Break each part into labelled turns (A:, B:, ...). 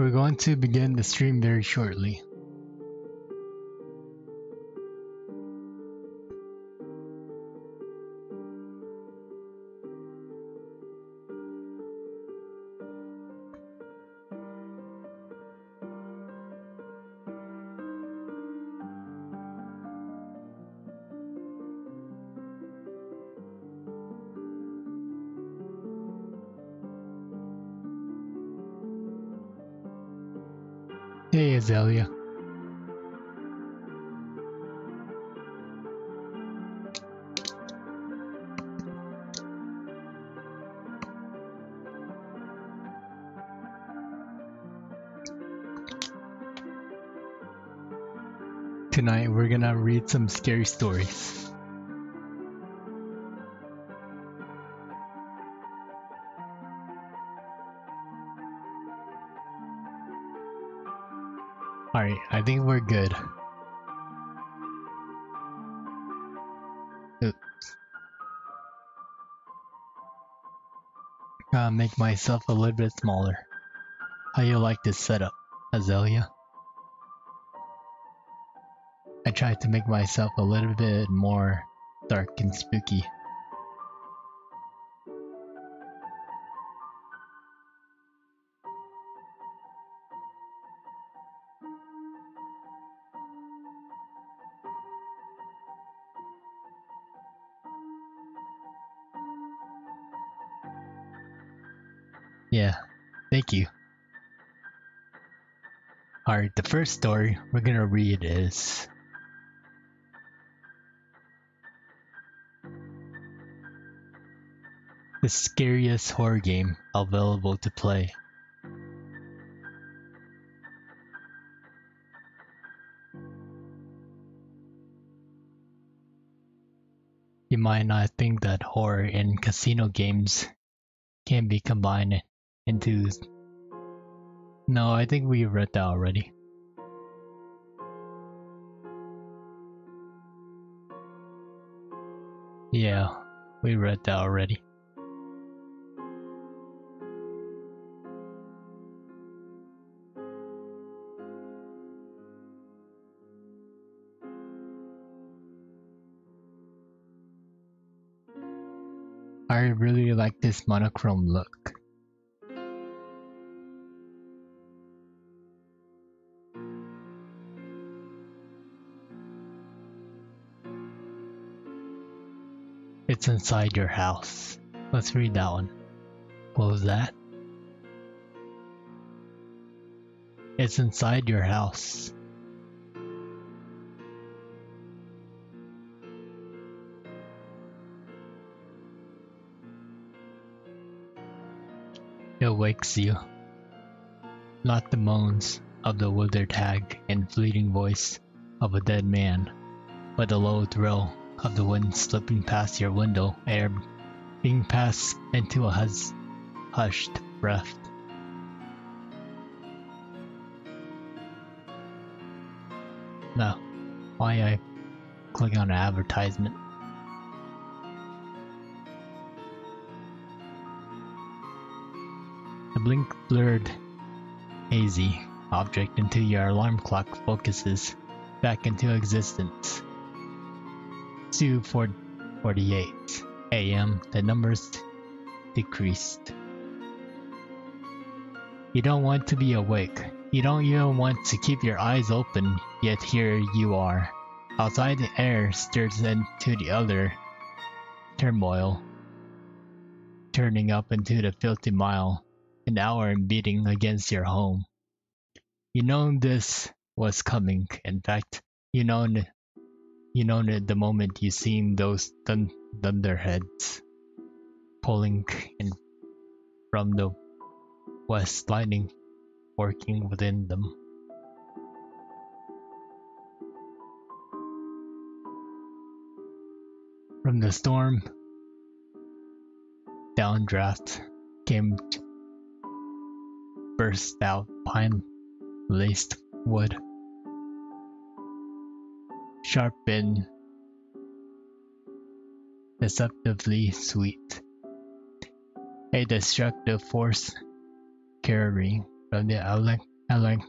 A: We're going to begin the stream very shortly. Hey, Azalea. Tonight we're gonna read some scary stories. Alright, I think we're good. Oops. Gotta make myself a little bit smaller. How you like this setup, Azalea? I tried to make myself a little bit more dark and spooky. Yeah, thank you. Alright, the first story we're gonna read is the scariest horror game available to play. You might not think that horror and casino games can be combined into... No, I think we read that already. Yeah, we read that already. I really like this monochrome look. It's inside your house. Let's read that one. What was that? It's inside your house. It wakes you. Not the moans of the withered hag and fleeting voice of a dead man, but the low thrill of the wind slipping past your window, air being passed into a hushed breath. No, why I click on an advertisement? The blink blurred, hazy object into your alarm clock focuses back into existence. 2:48 a.m. The numbers decreased. You don't want to be awake. You don't even want to keep your eyes open, yet here you are. Outside, the air stirs into the other turmoil, turning up into the filthy mile an hour and beating against your home. You know this was coming. In fact, you know the moment you seen those thunderheads pulling in from the west, lightning working within them. From the storm, downdraft came burst out pine-laced wood, sharp and deceptively sweet. A destructive force carrying from the Atlan-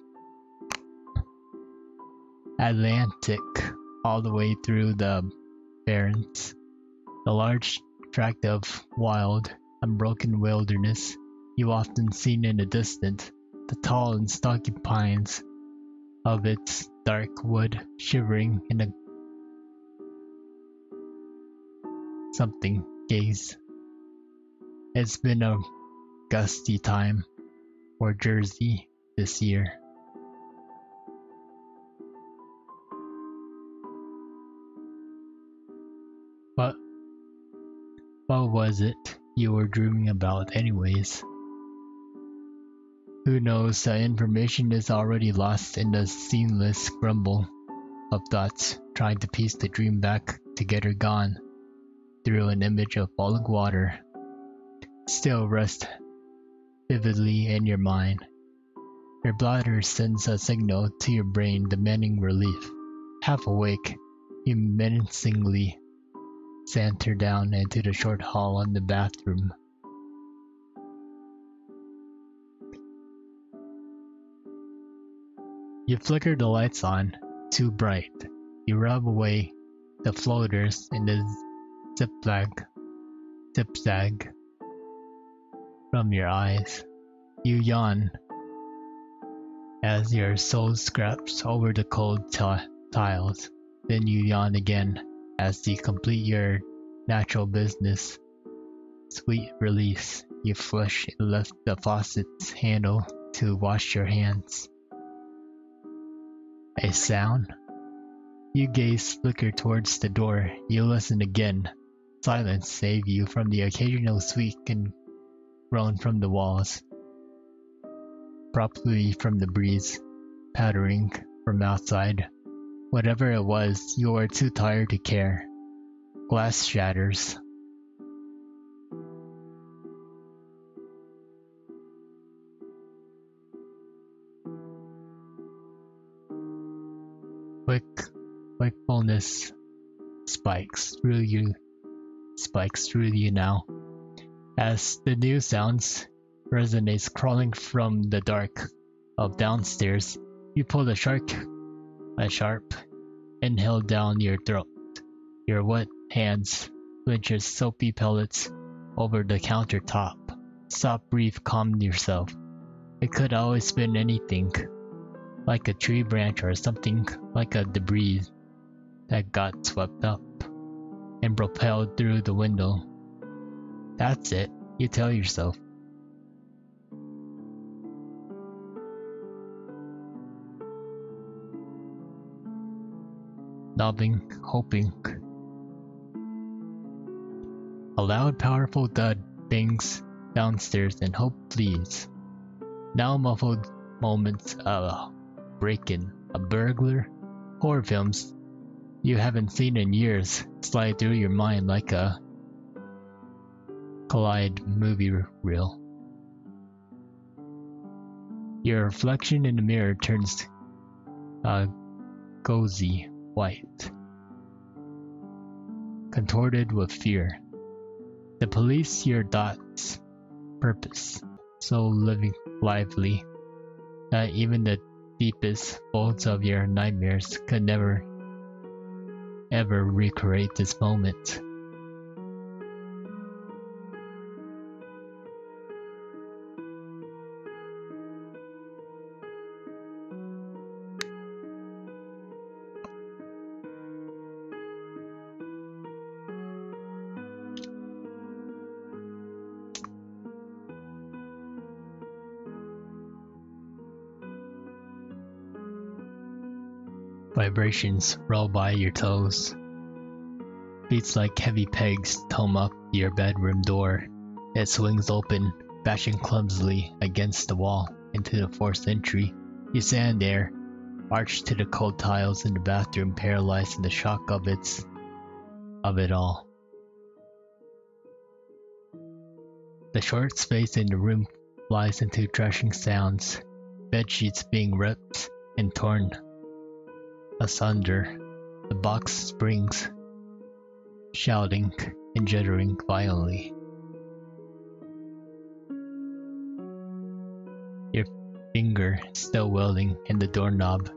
A: Atlantic all the way through the Barrens. The large tract of wild, unbroken wilderness you often seen in the distance, the tall and stocky pines of its dark wood shivering in a something gaze. It's been a gusty time for Jersey this year. But what was it you were dreaming about anyways? Who knows, the information is already lost in the seamless grumble of thoughts trying to piece the dream back together, gone through an image of falling water. Still rest vividly in your mind. Your bladder sends a signal to your brain demanding relief. Half awake, you menacingly saunter down into the short hall in the bathroom. You flicker the lights on, too bright. You rub away the floaters in the zigzag from your eyes. You yawn as your soul scraps over the cold tiles. Then you yawn again as you complete your natural business. Sweet release. You flush and lift the faucet's handle to wash your hands. A sound? You gaze flicker towards the door. You listen again. Silence save you from the occasional squeak and groan from the walls. Probably from the breeze, pattering from outside. Whatever it was, you are too tired to care. Glass shatters. Wakefulness spikes through you now. As the new sounds resonates crawling from the dark of downstairs, you pull a sharp inhale down your throat. Your wet hands clenches soapy pellets over the countertop. Stop, breathe, calm yourself. It could always been anything, like a tree branch or something like a debris that got swept up and propelled through the window. That's it, you tell yourself. Nodding, hoping. A loud, powerful thud bangs downstairs and hope flees. Now muffled moments of break-in, a burglar, horror films you haven't seen in years slide through your mind like a collide movie reel. Your reflection in the mirror turns gauzy white, contorted with fear. The police, your thoughts, purpose, so lively that even the deepest folds of your nightmares could never ever recreate this moment. Vibrations roll by your toes. Beats like heavy pegs tome up your bedroom door. It swings open, bashing clumsily against the wall into the forced entry. You stand there, arched to the cold tiles in the bathroom, paralyzed in the shock of it all. The short space in the room flies into thrashing sounds, bedsheets being ripped and torn asunder. The box springs, shouting and jittering violently. finger still whirling in the doorknob,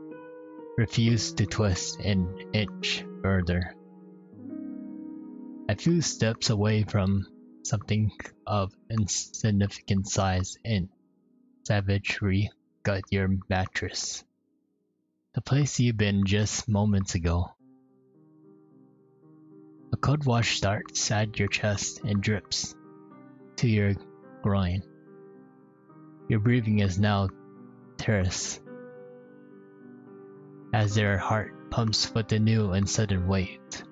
A: refused to twist an inch further. A few steps away from something of insignificant size and savagery gut your mattress. The place you've been just moments ago. A cold wash starts at your chest and drips to your groin. Your breathing is now terse, as their heart pumps with a new and sudden weight.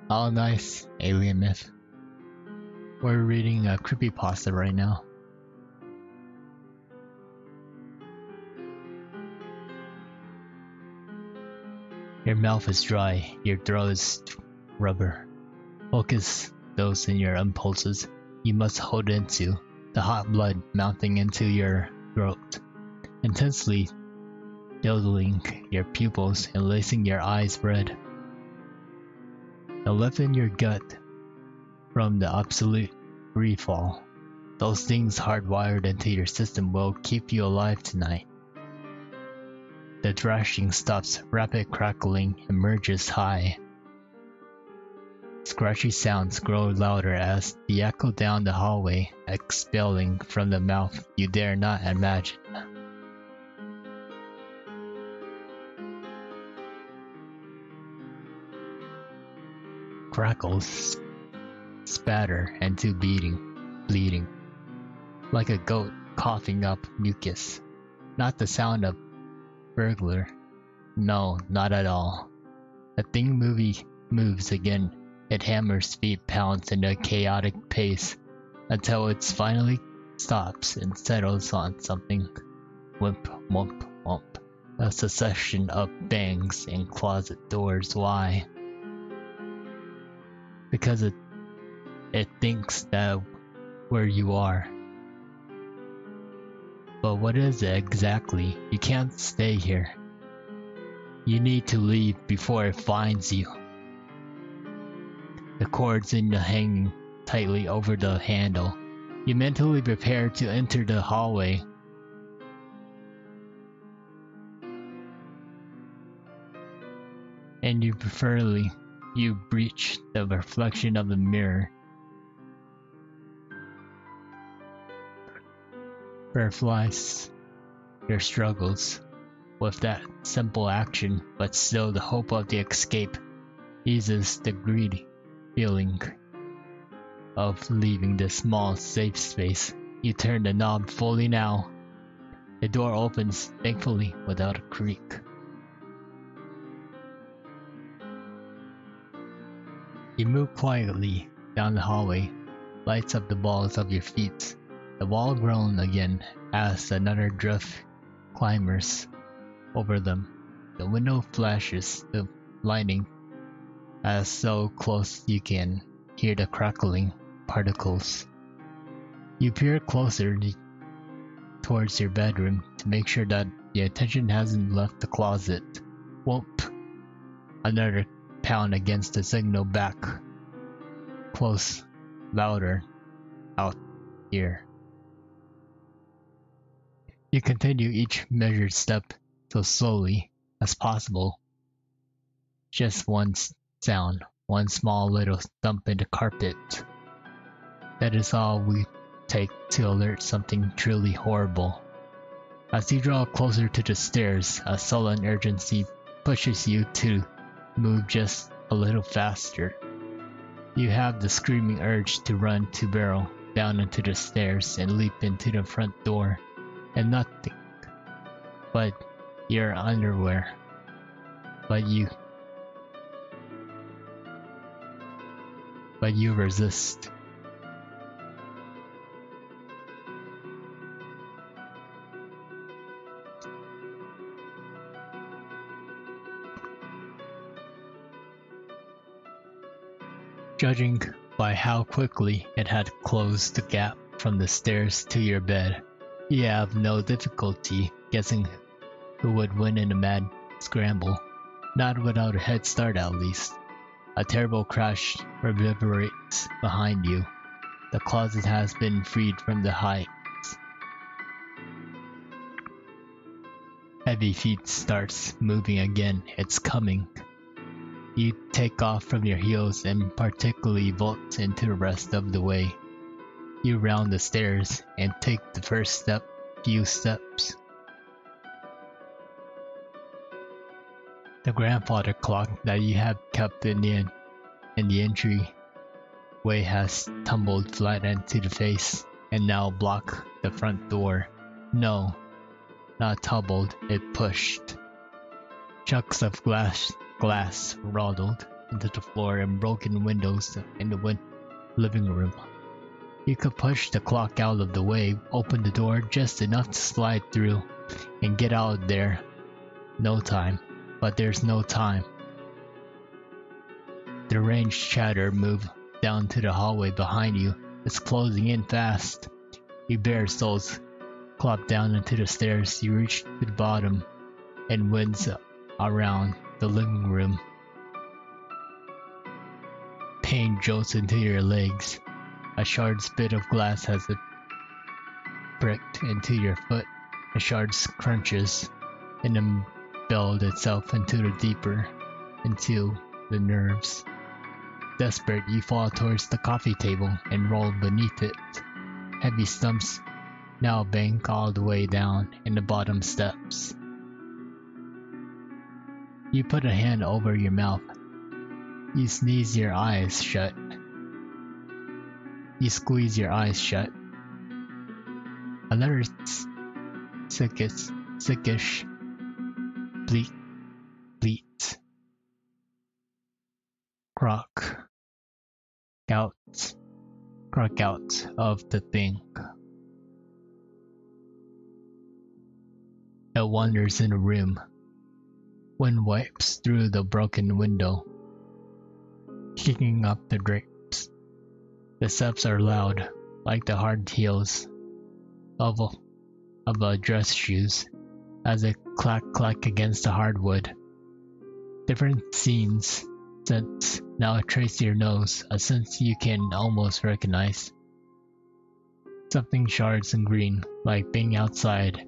A: All nice, alien myth. We're reading a creepypasta right now. Your mouth is dry, your throat is rubber. Focus those in your impulses you must hold into, the hot blood mounting into your throat, intensely dilating your pupils and lacing your eyes red. The lift in your gut from the absolute freefall. Those things hardwired into your system will keep you alive tonight. The thrashing stops, rapid crackling emerges high. Scratchy sounds grow louder as they echo down the hallway, expelling from the mouth you dare not imagine. Crackles spatter into bleeding, like a goat coughing up mucus. Not the sound of burglar. No, not at all. The thing moves again. It hammers, feet pounds in a chaotic pace until it finally stops and settles on something. Wimp, wump, wump. A succession of bangs and closet doors. Why? Because it thinks that where you are. But what is it exactly? You can't stay here. You need to leave before it finds you. The cord's in the hanging tightly over the handle. You mentally prepare to enter the hallway. And you breach the reflection of the mirror. Fireflies your struggles with that simple action, but still the hope of the escape eases the greedy feeling of leaving this small safe space. You turn the knob fully now. The door opens, thankfully, without a creak. You move quietly down the hallway, lights up the balls of your feet. The wall groans again as another drift climbers over them. The window flashes the lightning as so close you can hear the crackling particles. You peer closer towards your bedroom to make sure that the attention hasn't left the closet. Whoop! Another pound against the signal back. Close, louder, out here. You continue each measured step so slowly as possible. Just one sound, one small little thump in the carpet. That is all we take to alert something truly horrible. As you draw closer to the stairs, a sullen urgency pushes you to move just a little faster. You have the screaming urge to run to barrel down into the stairs and leap into the front door. And nothing but your underwear. But you resist. Judging by how quickly it had closed the gap from the stairs to your bed, you have no difficulty guessing who would win in a mad scramble, not without a head start at least. A terrible crash reverberates behind you. The closet has been freed from the heights. Heavy feet starts moving again. It's coming. You take off from your heels and particularly vault into the rest of the way. You round the stairs and take the first few steps. The grandfather clock that you have kept in the entryway has tumbled flat into the face and now block the front door. No, not tumbled, it pushed. Chunks of glass rattled into the floor and broken windows in the living room. You could push the clock out of the way, open the door just enough to slide through, and get out of there. No time. But there's no time. The deranged chatter moved down to the hallway behind you. It's closing in fast. You bare soles clop down into the stairs. You reach to the bottom and winds around the living room. Pain jolts into your legs. A sharp bit of glass has pricked into your foot. The shard crunches and embedded itself into the nerves. Desperate, you fall towards the coffee table and roll beneath it. Heavy stumps now bank all the way down in the bottom steps. You put a hand over your mouth. You squeeze your eyes shut. Another sickish bleat croak out of the thing. It wanders in the room. Wind wipes through the broken window, kicking up the drapes. The steps are loud, like the hard heels of a dress shoes, as they clack against the hardwood. Different scenes since now trace your nose, a sense you can almost recognize. Something shards and green, like being outside.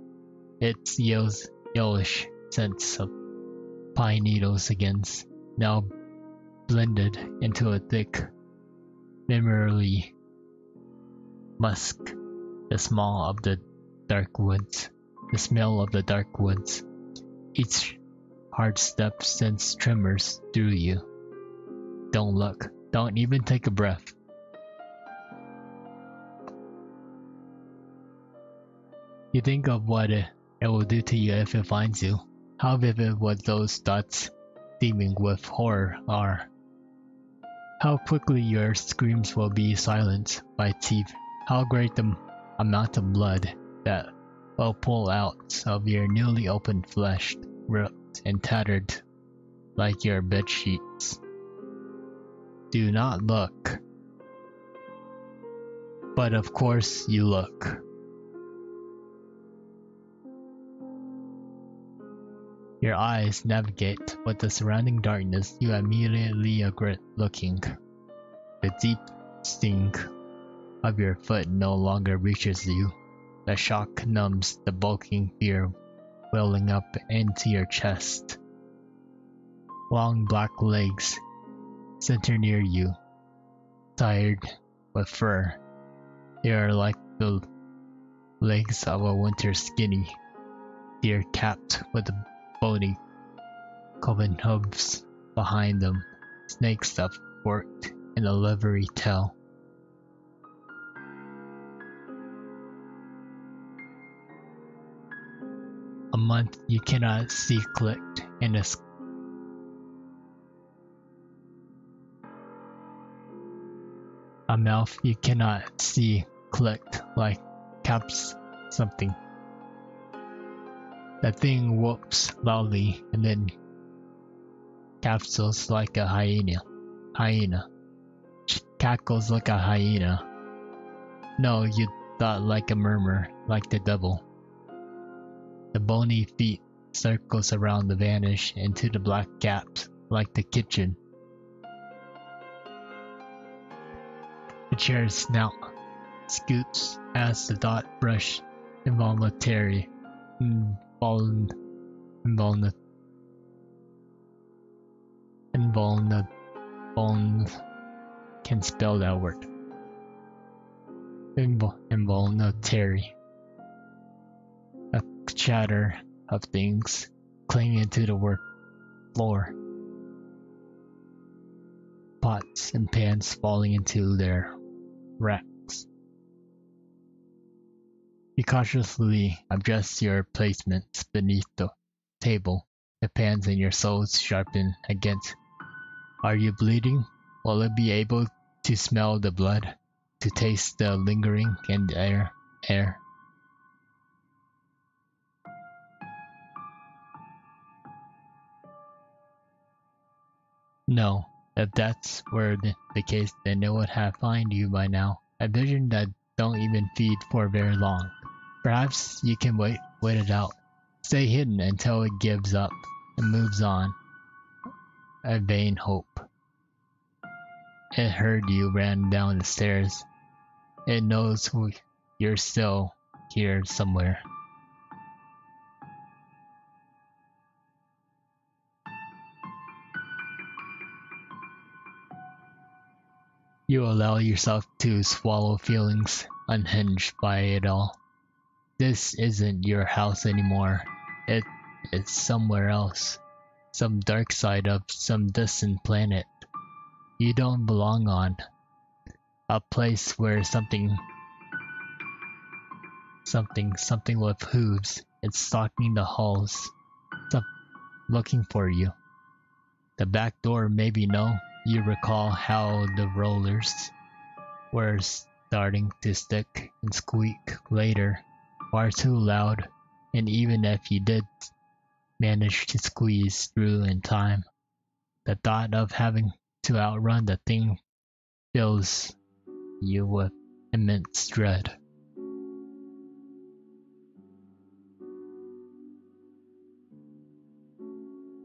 A: It's yellowish sense of pine needles against, now blended into a thick, memory musk, the smell of the dark woods. Each hard step sends tremors through you. Don't look. Don't even take a breath. You think of what it will do to you if it finds you. How vivid what those thoughts teeming with horror are. How quickly your screams will be silenced by teeth. How great the amount of blood that will pull out of your newly opened flesh, ripped and tattered like your bedsheets. Do not look. But of course you look. Your eyes navigate with the surrounding darkness. You immediately regret looking. The deep sting of your foot no longer reaches you. The shock numbs the bulking fear welling up into your chest. Long black legs center near you, tired with fur. They are like the legs of a winter skinny deer capped with bony coven hooves behind them, snake stuff forked in a livery tail. A month you cannot see clicked in a mouth you cannot see clicked like caps something. The thing whoops loudly and then capsules like a hyena. Cackles like a hyena. No, you thought like a murmur, like the devil. The bony feet circles around the vanish into the black gaps like the kitchen. chair's snout scoots as the dot brush involuntary invuln invuln invuln invuln can spell that word. Involuntary. A chatter of things clinging to the work floor. Pots and pans falling into their racks. You cautiously adjust your placements beneath the table, the pans in your soles sharpen against. Are you bleeding? Will it be able to smell the blood, to taste the lingering in the air? No. If that's were the case, then it would have found you by now. A vision that don't even feed for very long. Perhaps you can wait it out. Stay hidden until it gives up and moves on. A vain hope. It heard you ran down the stairs. It knows you're still here somewhere. You allow yourself to swallow feelings unhinged by it all. This isn't your house anymore. It's somewhere else. Some dark side of some distant planet. You don't belong on. A place where something with hooves is stalking the halls, looking for you. The back door maybe no. You recall how the rollers were starting to stick and squeak later, far too loud, and even if you did manage to squeeze through in time, the thought of having to outrun the thing fills you with immense dread.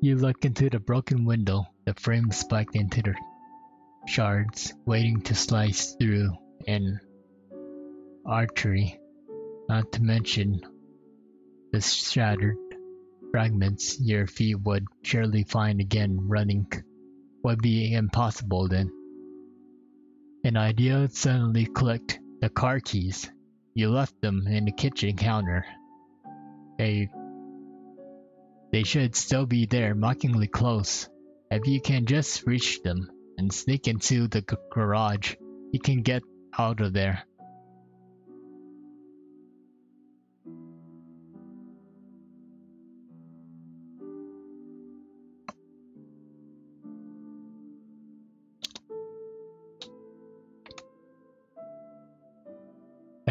A: You look into the broken window, the frame spiked into the shards, waiting to slice through an artery, not to mention the shattered fragments your feet would surely find again. Running would be impossible then. An idea suddenly clicked. The car keys. You left them in the kitchen counter. They should still be there, mockingly close. If you can just reach them and sneak into the garage, you can get out of there.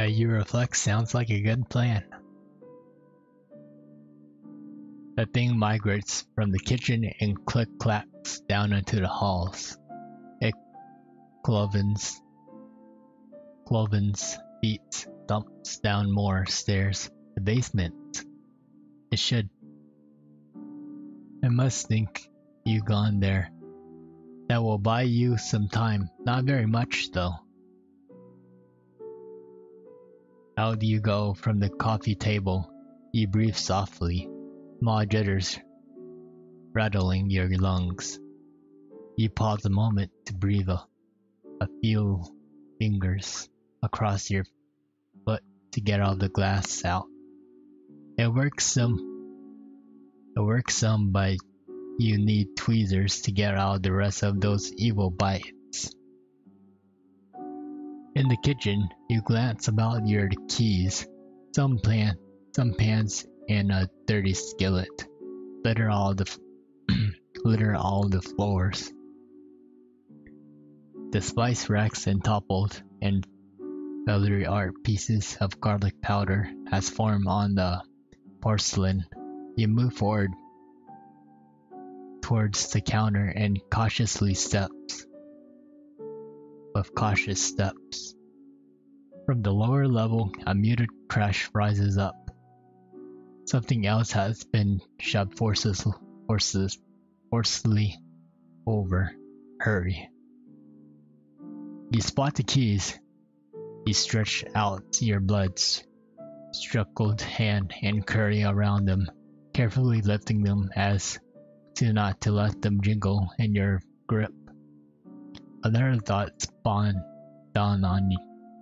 A: You reflect, sounds like a good plan. The thing migrates from the kitchen and click-clacks down into the halls. It clovens feet, thumps down more stairs. The basement. I must think you gone there. That will buy you some time. Not very much, though. Out you go from the coffee table. You breathe softly, small jitters rattling your lungs. You pause a moment to breathe a few fingers across your foot to get all the glass out. It works some, but you need tweezers to get out the rest of those evil bites. In the kitchen, you glance about your keys. Some pans and a dirty skillet litter all the floors. The spice racks and toppled, and feathery art pieces of garlic powder has formed on the porcelain. You move forward towards the counter and cautious steps. From the lower level, a muted crash rises up. Something else has been shoved forcefully over. Hurry. You spot the keys. You stretch out your blood-struckled hand and curry around them, carefully lifting them as to not to let them jingle in your grip. Another thought spawned dawned on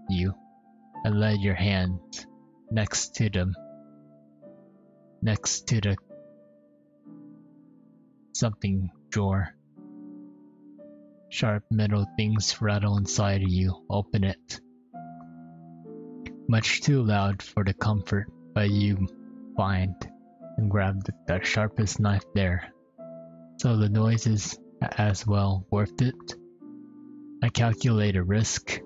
A: you and led your hands next to the something drawer. Sharp metal things rattle inside of you. Open it. Much too loud for the comfort, but you find and grab the sharpest knife there. So the noise is as well worth it. I calculate a risk.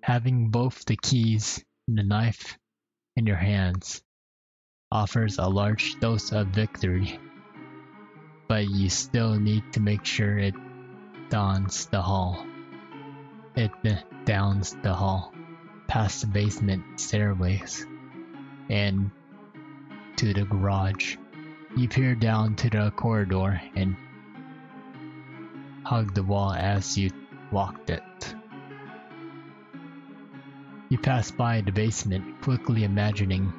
A: Having both the keys and the knife in your hands offers a large dose of victory, but you still need to make sure it downs the hall, past the basement stairways, and to the garage. You peer down to the corridor and hug the wall as you walked it. You pass by the basement, quickly imagining,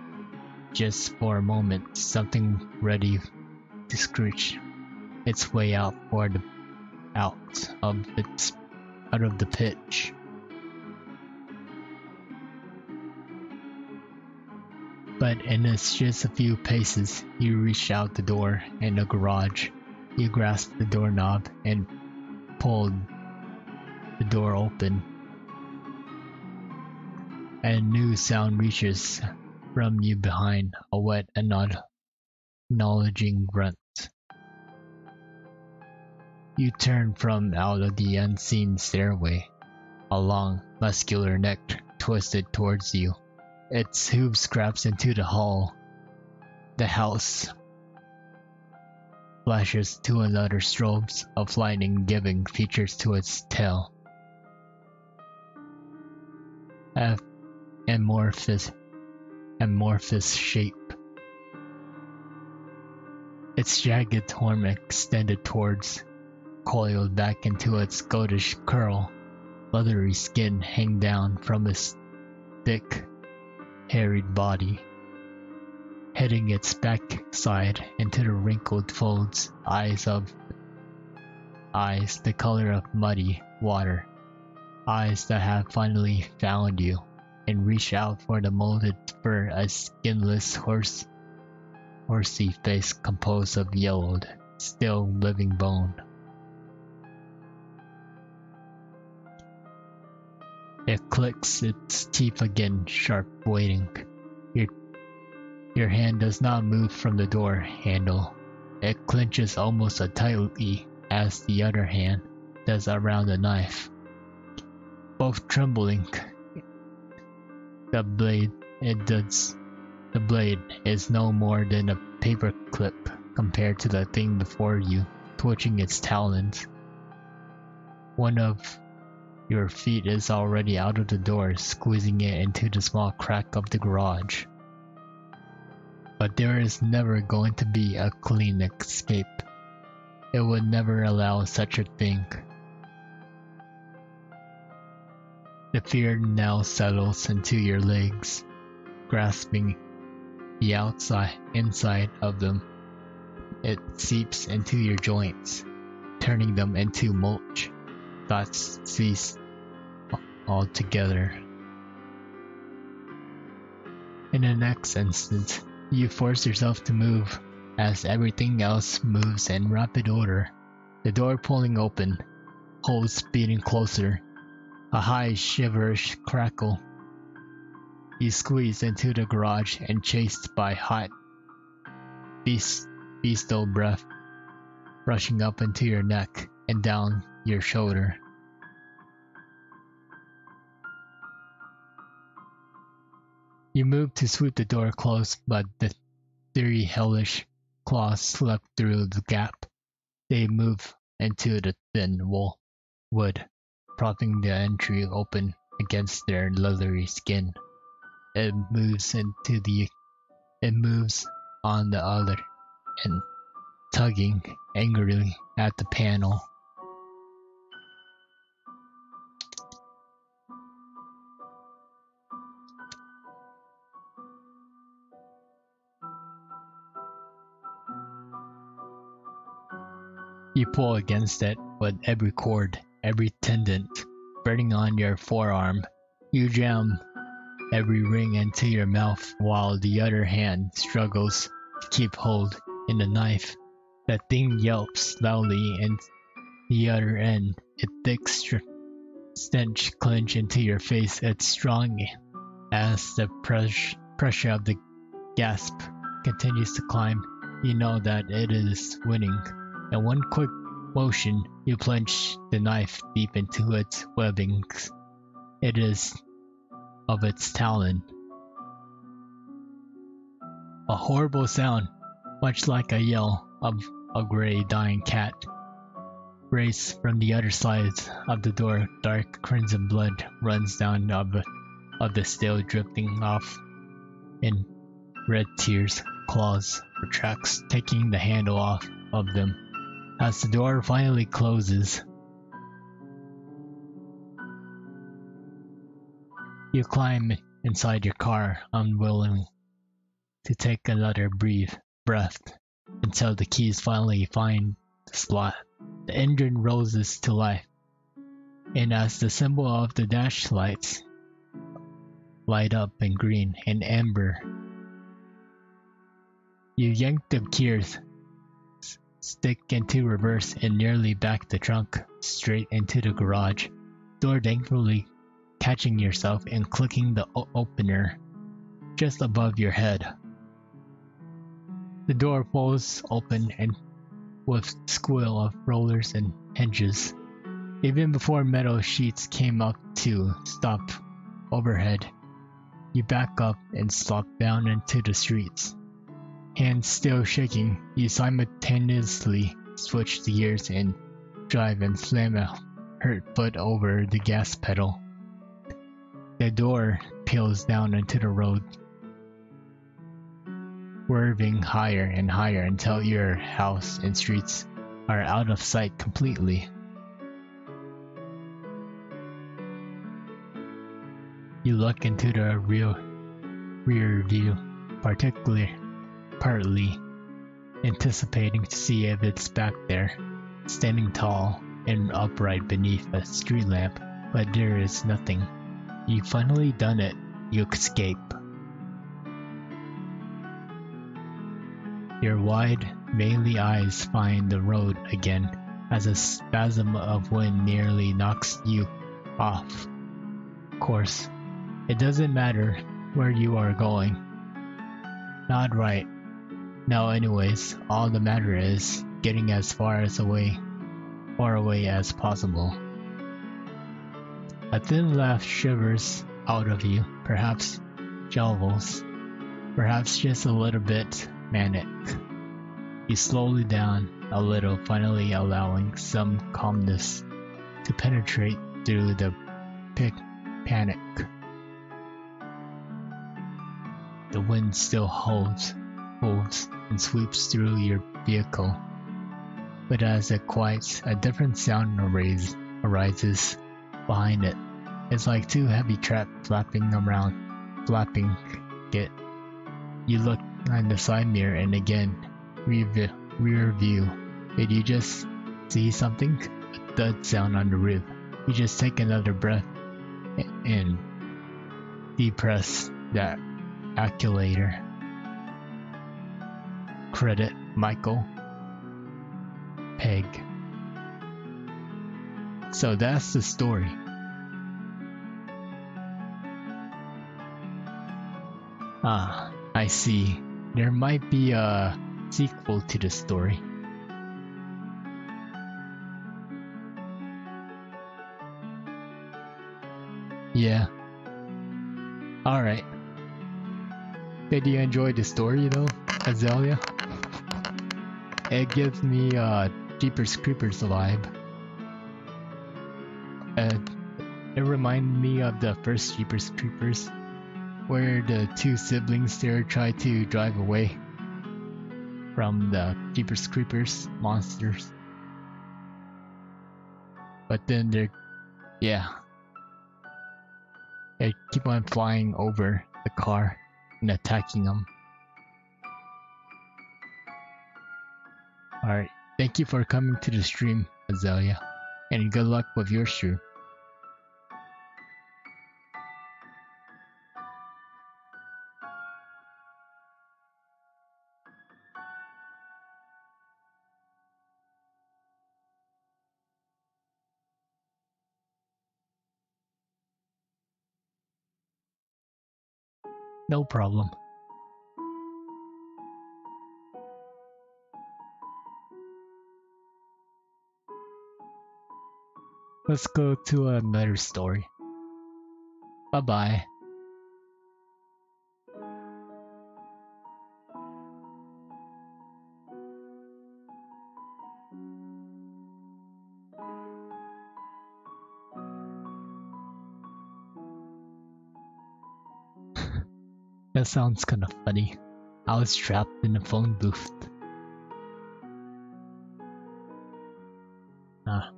A: just for a moment, something ready to screech its way out of the pitch. But in just a few paces, you reach out the door in the garage. You grasp the doorknob and pull the door open. And a new sound reaches from you behind, a wet and acknowledging grunt. You turn from out of the unseen stairway. A long, muscular neck twisted towards you. Its hooves scraps into the hall. The house flashes to another strobes of lightning, giving features to its tail. Amorphous shape. Its jagged horn extended towards, coiled back into its goatish curl. Leathery skin hang down from its thick, harried body, heading its backside into the wrinkled folds. Eyes the color of muddy water. Eyes that have finally found you and reach out for the molded fur, a skinless horsey face composed of yellowed, still living bone. It clicks its teeth again, sharp, waiting. Your hand does not move from the door handle. It clenches almost as tightly as the other hand does around the knife. Both trembling, the blade is no more than a paperclip compared to the thing before you, twitching its talons. One of your feet is already out of the door, squeezing it into the small crack of the garage. But there is never going to be a clean escape. It would never allow such a thing. The fear now settles into your legs, grasping the inside of them. It seeps into your joints, turning them into mulch. Thoughts cease altogether. In the next instant, you force yourself to move, as everything else moves in rapid order. The door pulling open, holes beating closer, a high shiverish crackle. You squeeze into the garage and chased by hot, bestial breath rushing up into your neck and down your shoulder. You move to sweep the door closed, but the three hellish claws slip through the gap. They move into the thin wood, propping the entry open against their leathery skin. It moves on the other and tugging angrily at the panel. You pull against it with every cord, every tendon burning on your forearm. You jam every ring into your mouth while the other hand struggles to keep hold in the knife. That thing yelps loudly and the other end, a thick stench clench into your face. It's strong as the pressure of the gasp continues to climb. You know that it is winning. In one quick motion, you plunge the knife deep into its webbings. It is of its talon. A horrible sound, much like a yell of a gray dying cat, race from the other side of the door. Dark crimson blood runs down of the steel, dripping off in red tears. Claws retracts, taking the handle off of them. As the door finally closes, you climb inside your car, unwilling to take another breath until the keys finally find the slot. The engine rises to life, and as the symbol of the dash lights light up in green and amber, you yank the gears, stick into reverse, and nearly back the trunk straight into the garage door, thankfully catching yourself and clicking the opener just above your head. The door pulls open and with squeal of rollers and hinges. Even before metal sheets came up to stop overhead, you back up and slop down into the streets. Hands still shaking, you simultaneously switch the gears and drive and slam a hurt foot over the gas pedal. The door peels down into the road, swerving higher and higher until your house and streets are out of sight completely. You look into the rear view, partly anticipating to see if it's back there, standing tall and upright beneath a street lamp, but there is nothing. You've finally done it. You escape. Your wide, veiny eyes find the road again as a spasm of wind nearly knocks you off course. It doesn't matter where you are going. Not right now anyways. All the matter is getting as far away as possible. A thin laugh shivers out of you, perhaps jowls, perhaps just a little bit manic. You slowly down a little, finally allowing some calmness to penetrate through the panic. The wind still holds and sweeps through your vehicle, but as it quiets, a different sound arises behind it. It's like two heavy traps flapping it. You look in the side mirror and again, rear view. Did you just see something? A thud sound on the roof. You just take another breath and depress that calculator. Credit Michael Peg. So that's the story. Ah, I see. There might be a sequel to the story. Yeah. Alright. Did you enjoy the story though, Azalea? It gives me a Jeepers Creepers vibe. It reminded me of the first Jeepers Creepers, where the two siblings there try to drive away from the Jeepers Creepers monsters. But then they keep on flying over the car and attacking them. Alright, Thank you for coming to the stream, Azalea, and good luck with your stream. No problem. Let's go to another story. Bye-bye. That sounds kinda funny. I was trapped in a phone booth. Ah.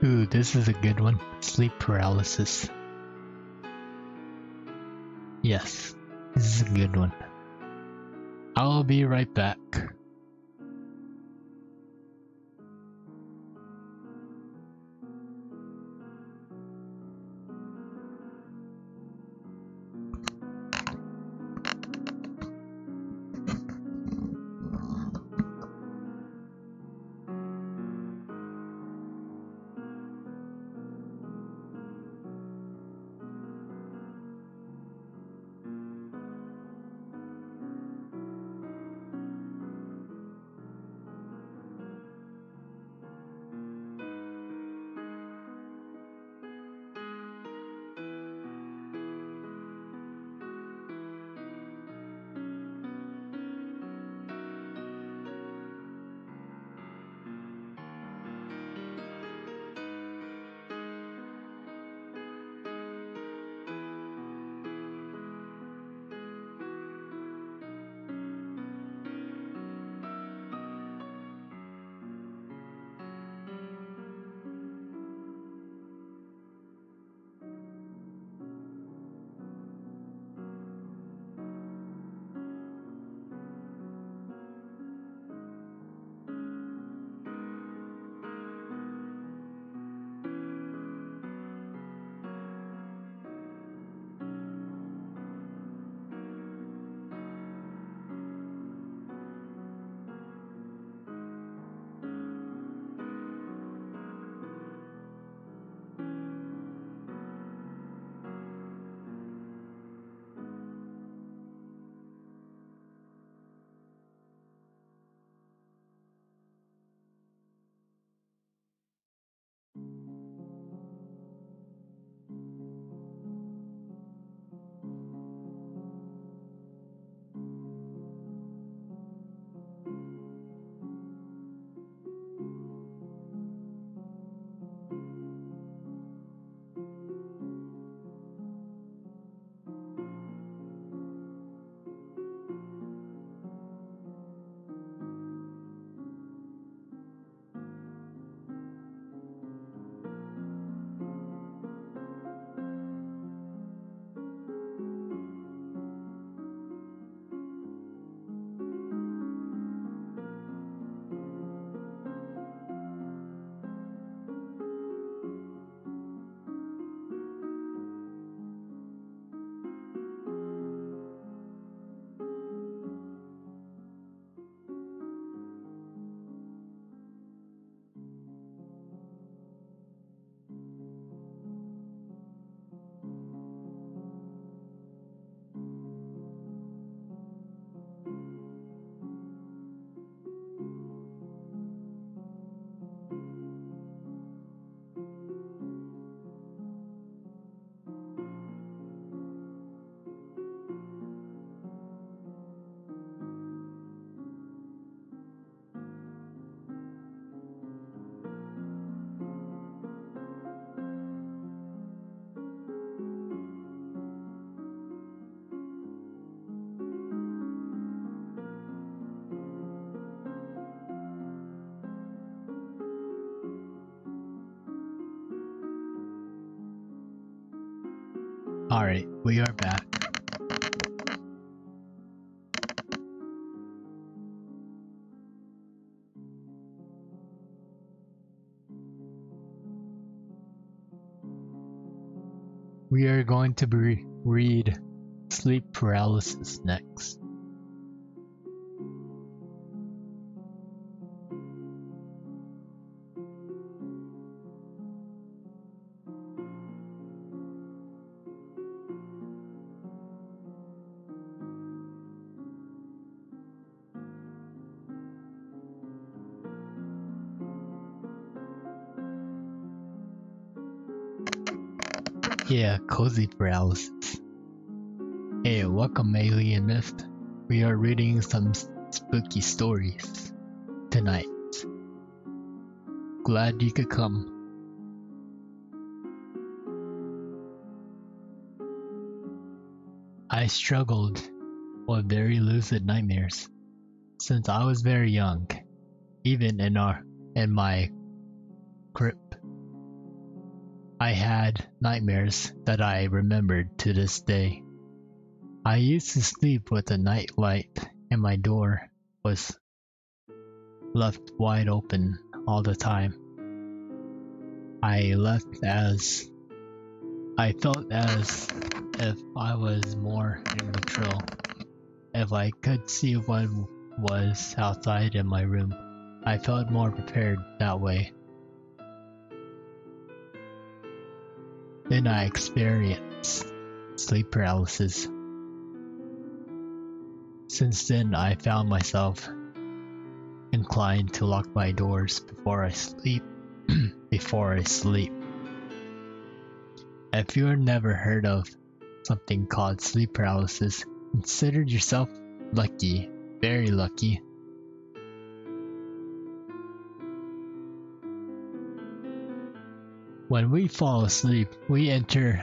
A: Ooh, this is a good one. Sleep paralysis. Yes, this is a good one. I'll be right back. Alright, we are back. We are going to read Sleep Paralysis next. Yeah, cozy paralysis. Hey, welcome Alien Myth. We are reading some spooky stories tonight. Glad you could come. I struggled with very lucid nightmares since I was very young, even in my crib. I had nightmares that I remembered to this day. I used to sleep with a night light and my door was left wide open all the time. I felt as if I was more in control. If I could see what was outside in my room, I felt more prepared that way. Then I experienced sleep paralysis. Since then, I found myself inclined to lock my doors before I sleep. If you've never heard of something called sleep paralysis, consider yourself lucky, very lucky. When we fall asleep, we enter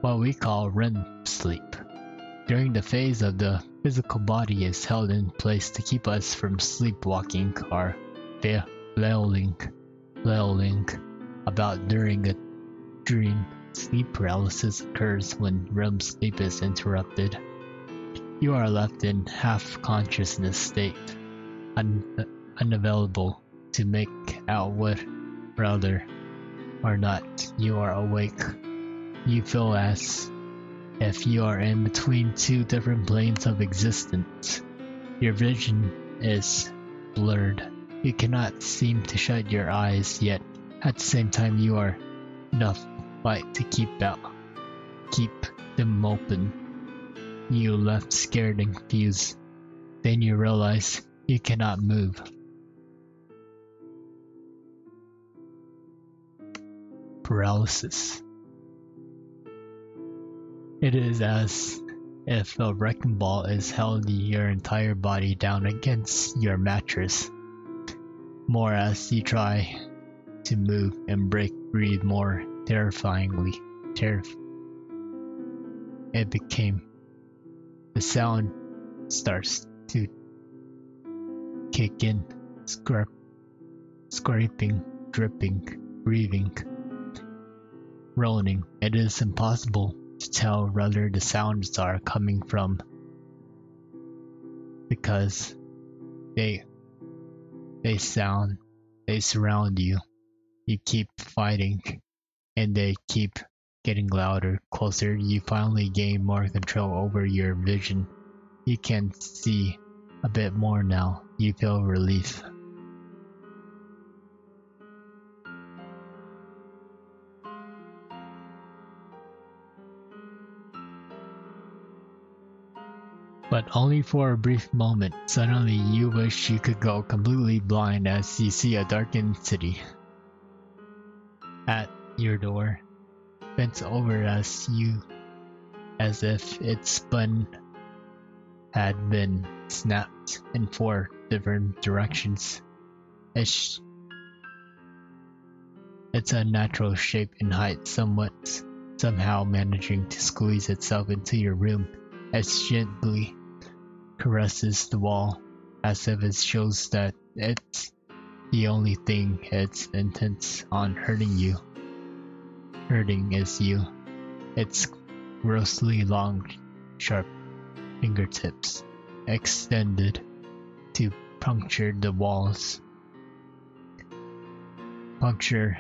A: what we call REM sleep. During the phase of the physical body is held in place to keep us from sleepwalking or flailing about during a dream. Sleep paralysis occurs when REM sleep is interrupted. You are left in half-consciousness state, unavailable to make out whether or not you are awake. You feel as if you are in between two different planes of existence. Your vision is blurred. You cannot seem to shut your eyes, yet at the same time you are enough light to keep them open. You left scared and confused. Then you realize you cannot move. Paralysis. It is as if a wrecking ball is held your entire body down against your mattress. More as you try to move and breathe more terrifyingly. The sound starts to kick in, scraping, dripping, breathing, groaning. It is impossible to tell whether the sounds are coming from because they surround you. You keep fighting and they keep getting louder, closer. You finally gain more control over your vision. You can see a bit more now. You feel relief. But only for a brief moment. Suddenly you wish you could go completely blind as you see a darkened city at your door, bent over as if its spine had been snapped in 4 different directions. Its unnatural shape and height somehow managing to squeeze itself into your room. It gently caresses the wall as if it shows that it's the only thing it's intent on hurting is you. Its grossly long, sharp fingertips extended to puncture the walls. Puncture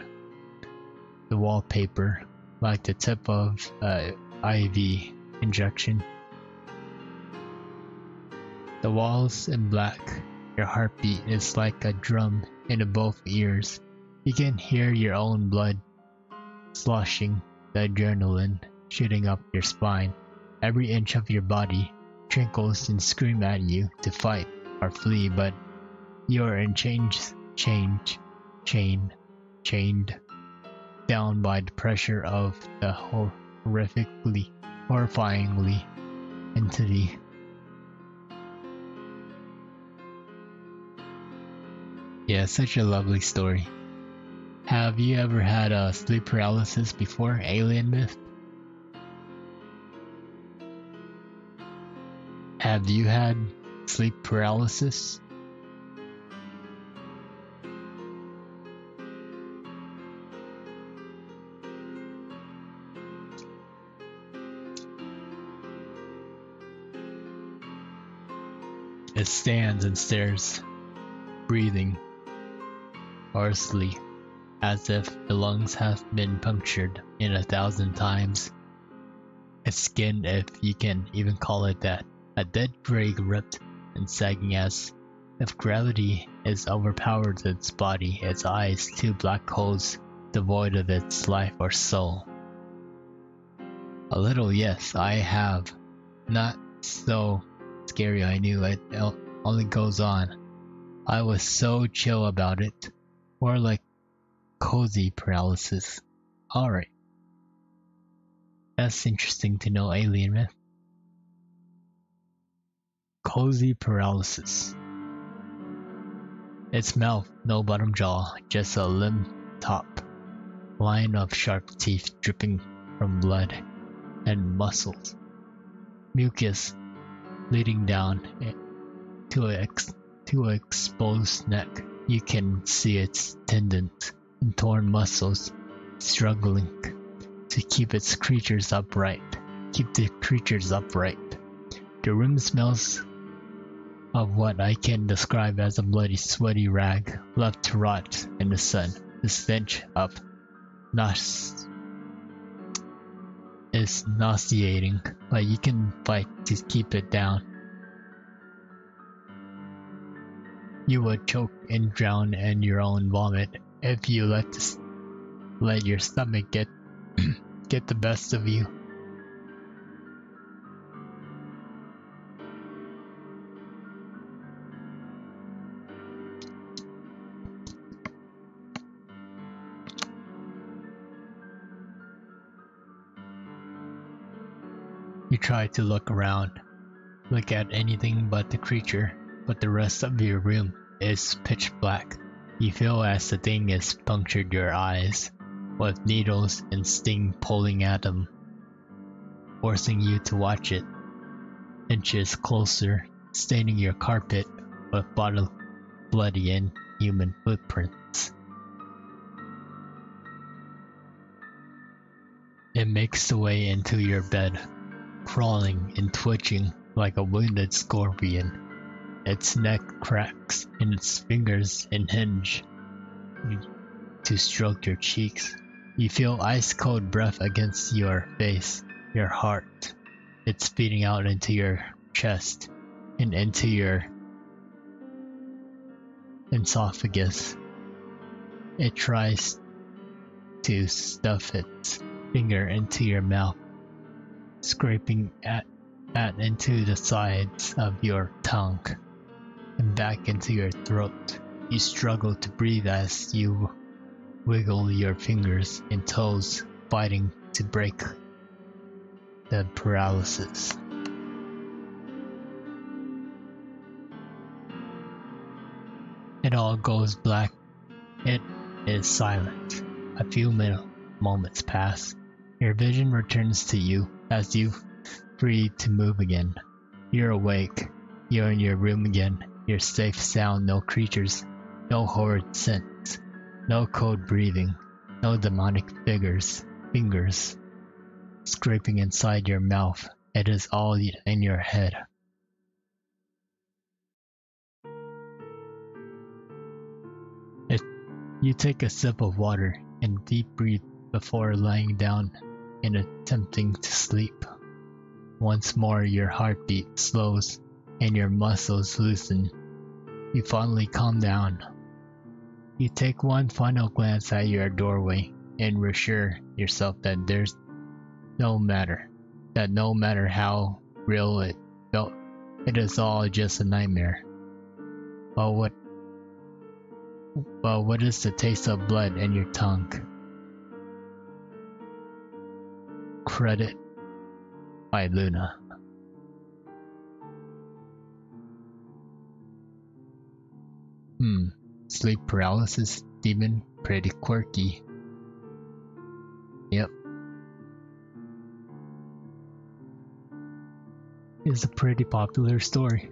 A: the wallpaper like the tip of an IV injection. The walls in black. Your heartbeat is like a drum in both ears. You can hear your own blood sloshing, the adrenaline shooting up your spine. Every inch of your body trickles and screams at you to fight or flee, but you're in chained down by the pressure of the horrifyingly entity. Yeah, such a lovely story. Have you ever had a sleep paralysis before? Alien myth? Have you had sleep paralysis? It stands and stares, breathing hoarsely, as if the lungs have been punctured in 1,000 times. Its skin, if you can even call it that, a dead gray, ripped and sagging as if gravity has overpowered its body, its eyes two black holes devoid of its life or soul. A little, yes, I have. Not so scary, I knew. It only goes on. I was so chill about it. More like cozy paralysis. Alright. That's interesting to know, alien myth. Cozy paralysis. Its mouth, no bottom jaw, just a limp top. Line of sharp teeth dripping from blood and muscles. Mucus leading down to an exposed neck. You can see its tendons and torn muscles struggling to keep the creatures upright. The room smells of what I can describe as a bloody, sweaty rag left to rot in the sun. The stench of is nauseating, but you can fight to keep it down. You would choke and drown in your own vomit if you let your stomach get the best of you. You try to look around, look at anything but the creature, but the rest of your room is pitch black. You feel as the thing has punctured your eyes, with needles and sting pulling at them, forcing you to watch it. Inches closer, staining your carpet with bloody and human footprints. It makes the way into your bed, crawling and twitching like a wounded scorpion. Its neck cracks and its fingers hinge to stroke your cheeks. You feel ice-cold breath against your face, your heart. It's beating out into your chest and into your esophagus. It tries to stuff its finger into your mouth, scraping at into the sides of your tongue and back into your throat. You struggle to breathe as you wiggle your fingers and toes, fighting to break the paralysis. It all goes black. It is silent. A few moments pass. Your vision returns to you as you free to move again. You're awake. You're in your room again. You're safe, sound, no creatures, no horrid scents, no cold breathing, no demonic fingers. scraping inside your mouth. It is all in your head. You take a sip of water and deep breathe before lying down and attempting to sleep. Once more your heartbeat slows and your muscles loosen. You finally calm down. You take one final glance at your doorway and reassure yourself that no matter how real it felt, it is all just a nightmare. Well, what is the taste of blood in your tongue? Credit by Luna. Sleep paralysis demon, pretty quirky. Yep. It's a pretty popular story.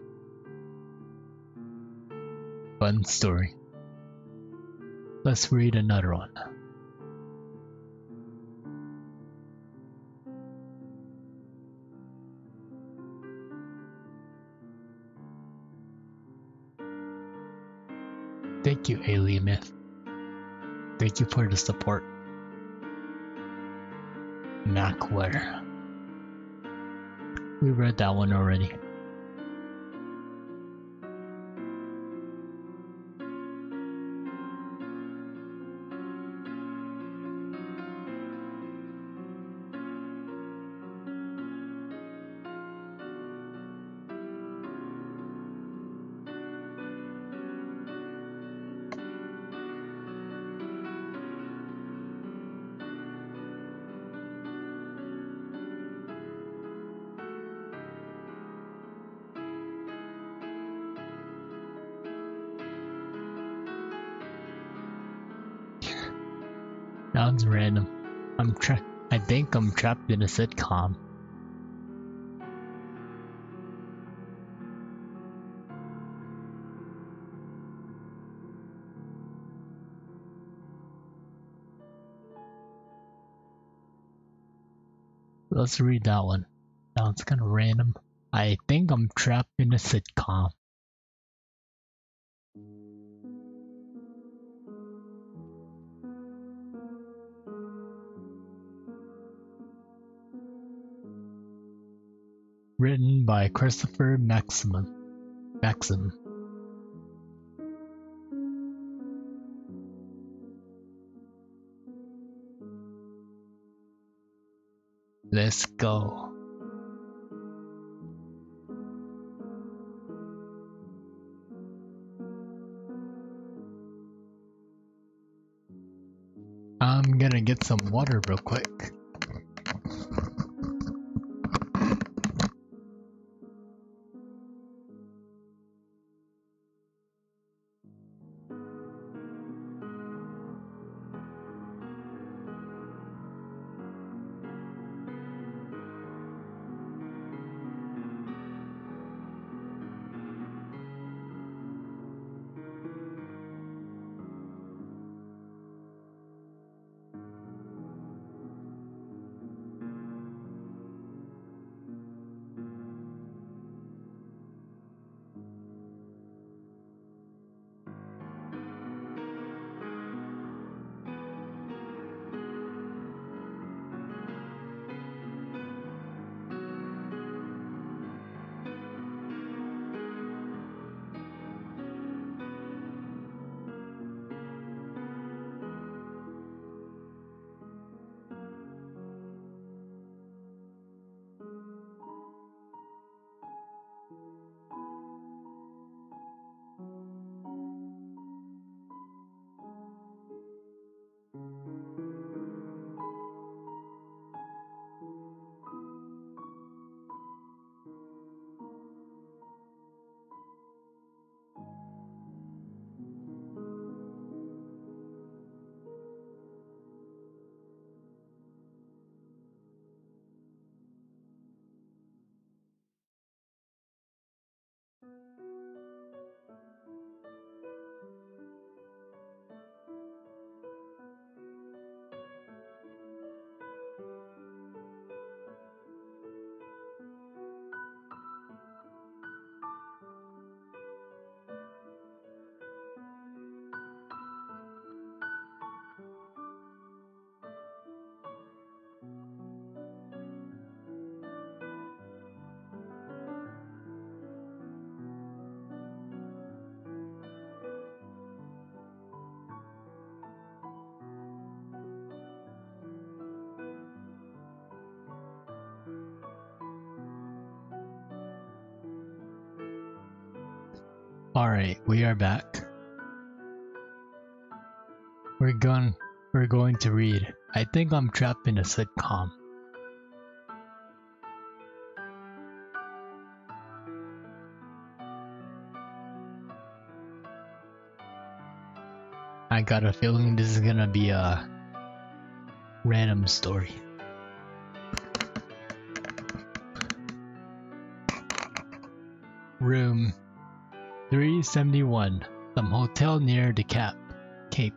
A: Fun story. Let's read another one. Thank you, Alien Myth. Thank you for the support. Macware. We read that one already. Sounds random. I think I'm trapped in a sitcom. Let's read that one. Sounds kind of random. I think I'm trapped in a sitcom. Written by Christopher Maxim. Let's go. I'm gonna get some water real quick. Alright, we are back. We're going to read. I think I'm trapped in a sitcom. I got a feeling this is gonna be a random story. Room 371, some hotel near the Cape.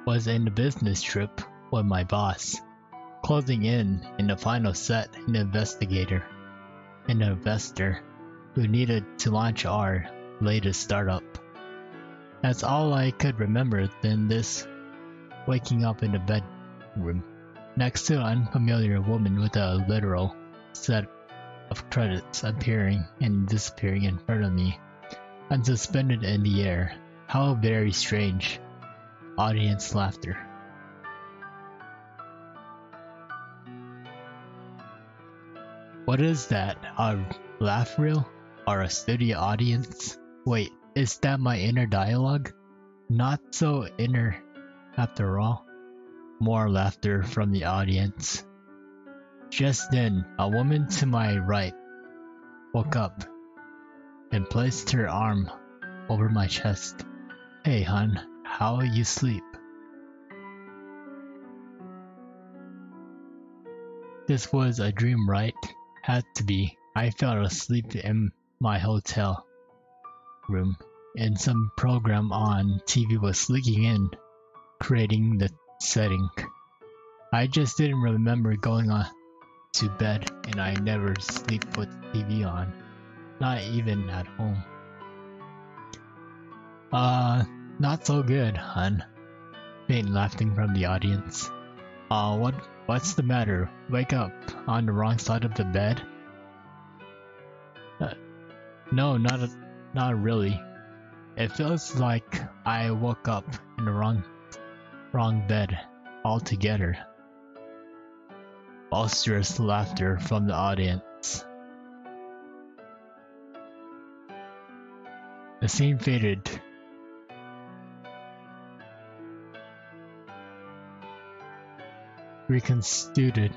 A: Was in a business trip with my boss. Closing in the final set, an investor who needed to launch our latest startup. That's all I could remember then this waking up in the bedroom next to an unfamiliar woman with a literal set of credits appearing and disappearing in front of me, unsuspended in the air. How very strange. Audience laughter. What is that? A laugh reel? Or a studio audience? Wait, is that my inner dialogue? Not so inner after all. More laughter from the audience. Just then, a woman to my right woke up and placed her arm over my chest. Hey, hun, how you sleep? This was a dream, right? Had to be. I fell asleep in my hotel room, and some program on TV was leaking in, creating the setting. I just didn't remember going on to bed, and I never sleep with TV on, not even at home. Not so good, hun. Faint laughing from the audience. What's the matter? Wake up on the wrong side of the bed? No, not really. It feels like I woke up in the wrong bed altogether. Boisterous laughter from the audience. The scene faded. Reconstituted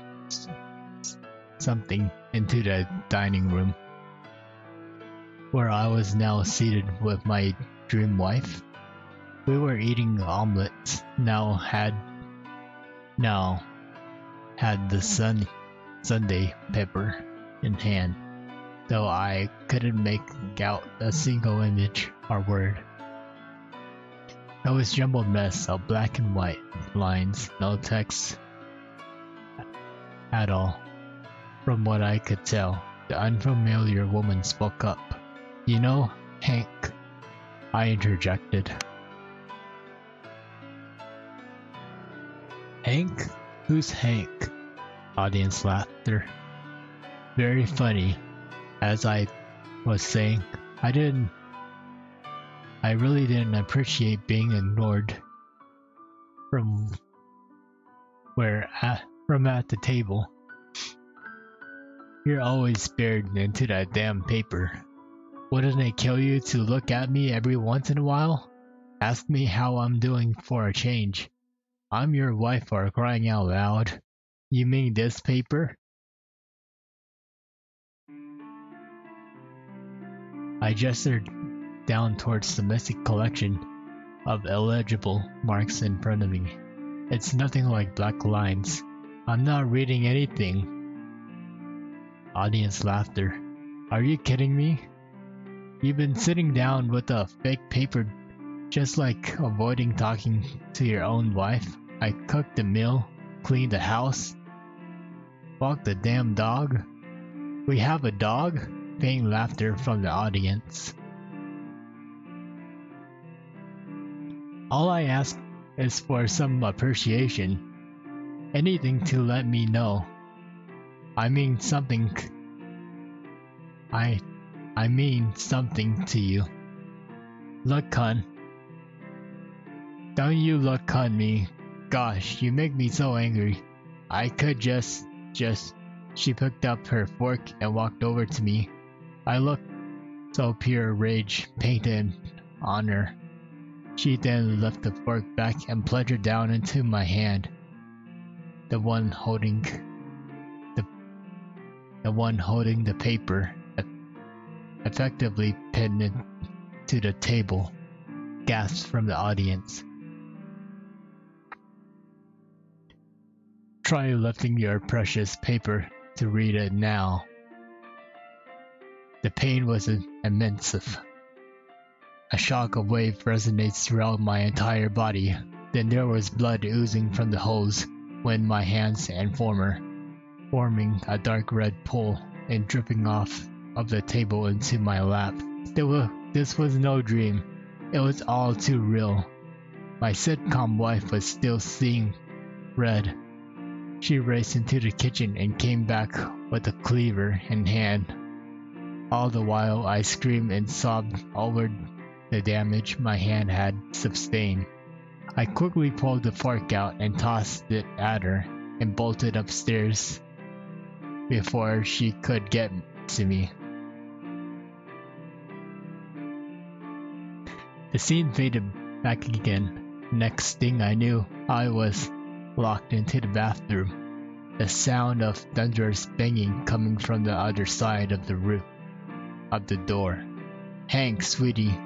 A: something into the dining room, where I was now seated with my dream wife. We were eating omelets. Now had the Sunday paper in hand, though I couldn't make out a single image or word. It was a jumbled mess of black and white lines, no text at all. From what I could tell, the unfamiliar woman spoke up. You know, Hank, I interjected. Hank? Who's Hank? Audience laughter. Very funny. As I was saying, I really didn't appreciate being ignored from at the table. You're always spared into that damn paper. Wouldn't it kill you to look at me every once in a while? Ask me how I'm doing for a change. I'm your wife, for crying out loud. You mean this paper? I gestured down towards the missing collection of illegible marks in front of me. It's nothing like black lines. I'm not reading anything. Audience laughter. Are you kidding me? You've been sitting down with a fake paper just like avoiding talking to your own wife. I cooked the meal, cleaned the house, walked the damn dog. We have a dog? Faint laughter from the audience. All I ask is for some appreciation. Anything to let me know. I mean something to you. Look, hun. Don't you look on me. Gosh, you make me so angry. I could just... She picked up her fork and walked over to me. I looked so pure rage painted on her. She then left the fork back and plunged down into my hand, the one holding the paper, effectively pinned it to the table. Gasps from the audience. Try lifting your precious paper to read it now. The pain was immense. A shock wave resonates throughout my entire body. Then there was blood oozing from the hose when my hands and forming a dark red pool and dripping off of the table into my lap. This was no dream. It was all too real. My sitcom wife was still seeing red. She raced into the kitchen and came back with a cleaver in hand. All the while I screamed and sobbed over the damage my hand had sustained. I quickly pulled the fork out and tossed it at her and bolted upstairs before she could get to me. The scene faded back again. Next thing I knew, I was locked into the bathroom, the sound of thunderous banging coming from the other side of the door. Hank, sweetie,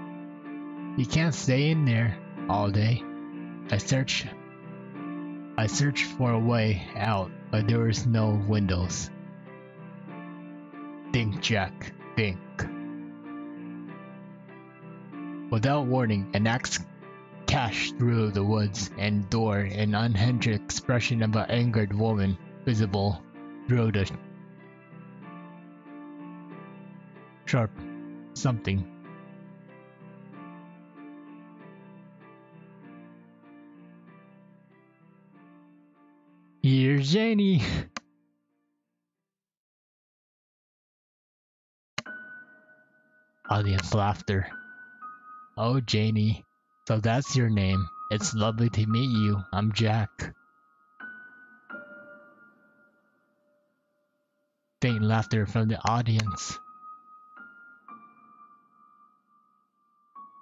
A: you can't stay in there all day. I searched for a way out, but there was no windows. Think, Jack, think. Without warning, an axe crashed through the woods and door, an unhinged expression of an angered woman visible through the sharp something. Here's Janie. Audience laughter. Oh, Janie, so that's your name. It's lovely to meet you. I'm Jack. Faint laughter from the audience.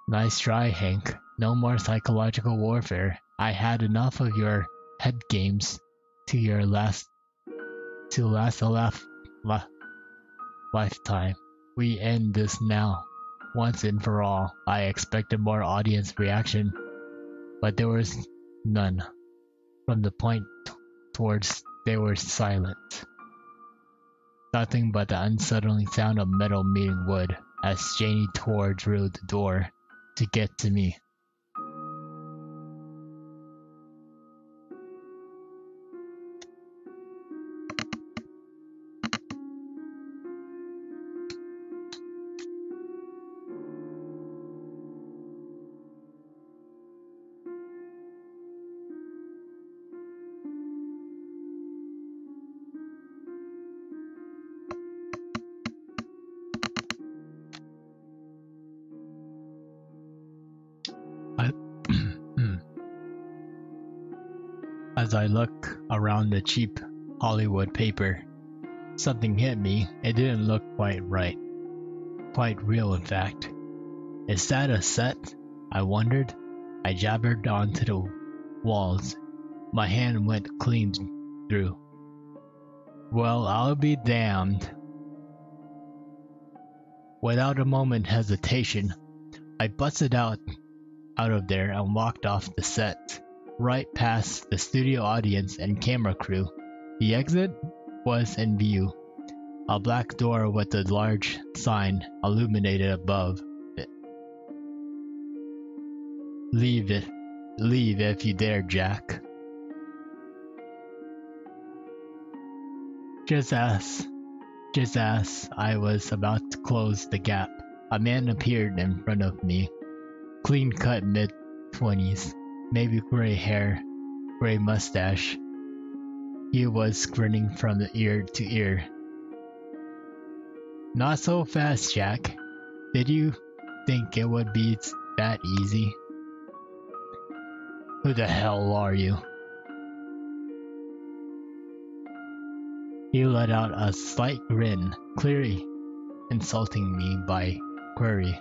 A: Nice try, Hank. No more psychological warfare. I had enough of your head games to last a lifetime. We end this now. Once and for all. I expected more audience reaction, but there was none. From the point towards they were silent. Nothing but the unsettling sound of metal meeting wood as Janie tore through the door to get to me. As I look around the cheap Hollywood paper, something hit me. It didn't look quite right. Quite real, in fact. Is that a set? I wondered. I jabbered onto the walls. My hand went clean through. Well, I'll be damned. Without a moment's hesitation, I busted out of there and walked off the set. Right past the studio audience and camera crew. The exit was in view. A black door with a large sign illuminated above it. Leave if you dare, Jack. Just as I was about to close the gap, a man appeared in front of me. Clean-cut mid-20s. Maybe gray hair, gray mustache. He was grinning from ear to ear. Not so fast, Jack. Did you think it would be that easy? Who the hell are you? He let out a slight grin, clearly insulting me by query.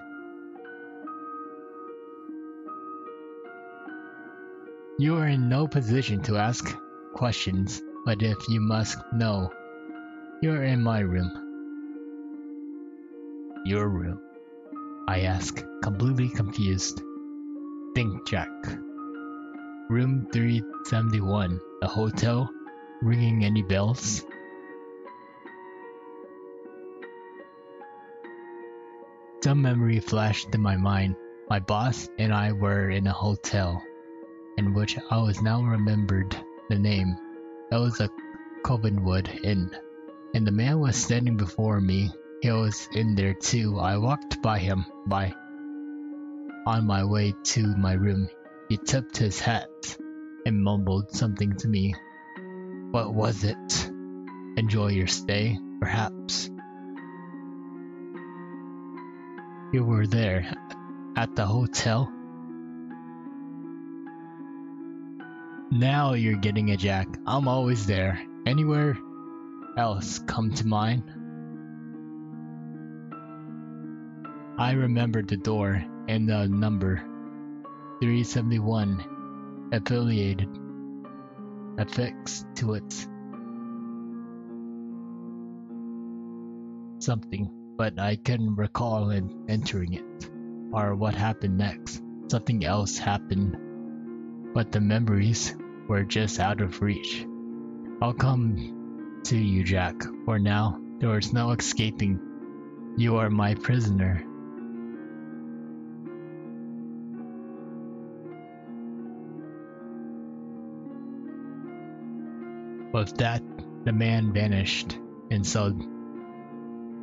A: You are in no position to ask questions, but if you must know, you are in my room. Your room? I ask, completely confused. Think, Jack. Room 371, a hotel? Ringing any bells? Some memory flashed in my mind. My boss and I were in a hotel, in which I was now remembered the name. It was a Covenwood Inn, and the man was standing before me. He was in there too. I walked by him. On my way to my room, he tipped his hat and mumbled something to me. What was it? Enjoy your stay, perhaps. You were there, at the hotel? Now you're getting it, Jack. I'm always there. Anywhere else come to mind? I remembered the door and the number 371 affixed to it. Something, but I couldn't recall entering it, or what happened next. Something else happened, but the memories were just out of reach. I'll come to you, Jack. For now, there is no escaping. You are my prisoner. With that, the man vanished, and so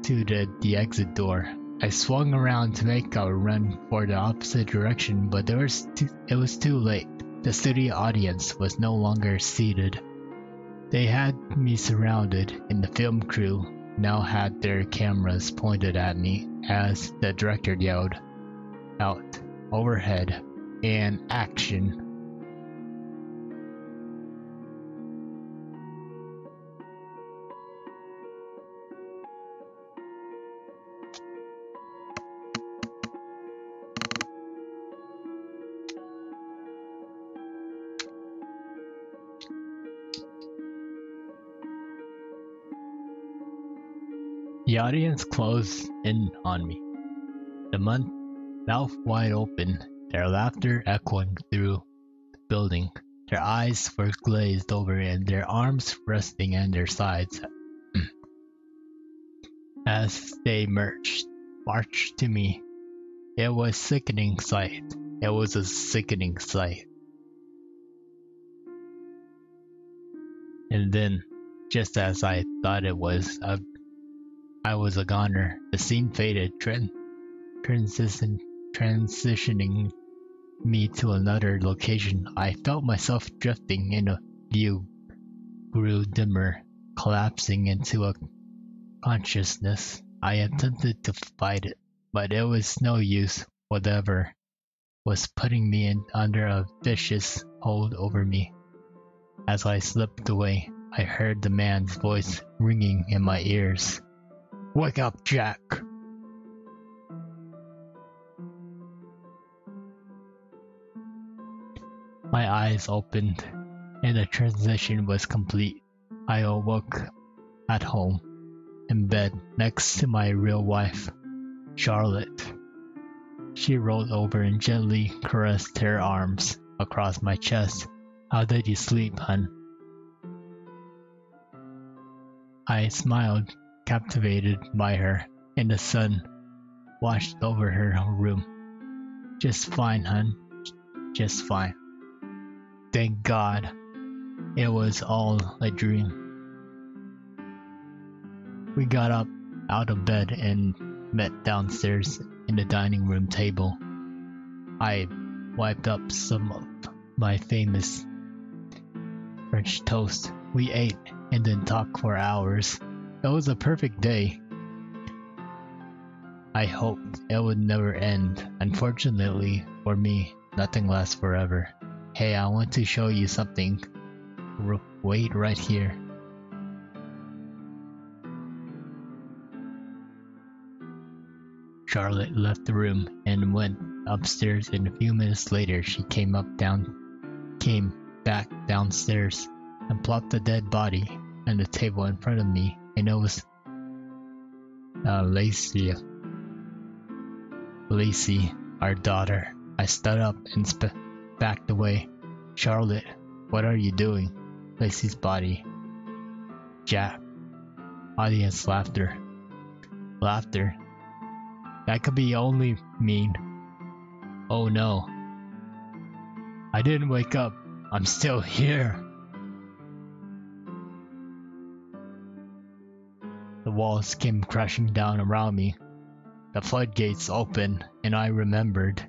A: to the exit door. I swung around to make a run for the opposite direction, but it was too late. The studio audience was no longer seated. They had me surrounded, and the film crew now had their cameras pointed at me as the director yelled out overhead, and action. The audience closed in on me, the mouth wide open, their laughter echoing through the building. Their eyes were glazed over and their arms resting on their sides as they marched to me. It was a sickening sight. It was a sickening sight. And then, just as I thought I was a goner. The scene faded, transitioning me to another location. I felt myself drifting, and a view grew dimmer, collapsing into a consciousness. I attempted to fight it, but it was no use. Whatever was putting me under a vicious hold over me. As I slipped away, I heard the man's voice ringing in my ears. Wake up, Jack! My eyes opened, and the transition was complete. I awoke at home, in bed next to my real wife, Charlotte. She rolled over and gently caressed her arms across my chest. How did you sleep, hun? I smiled, captivated by her, and the sun washed over her room. Just fine, hun. Just fine. Thank God. It was all a dream. We got up out of bed and met downstairs in the dining room table. I wiped up some of my famous French toast. We ate and then talked for hours. It was a perfect day. I hoped it would never end. Unfortunately for me, nothing lasts forever. Hey, I want to show you something. Wait right here. Charlotte left the room and went upstairs, and a few minutes later she came back downstairs and plopped the dead body on the table in front of me, and it was Lacey, our daughter. I stood up and backed away. Charlotte, what are you doing? Lacey's body. Jack. Audience laughter. Laughter. That could be only mean. Oh no. I didn't wake up. I'm still here. The walls came crashing down around me. The floodgates opened, and I remembered.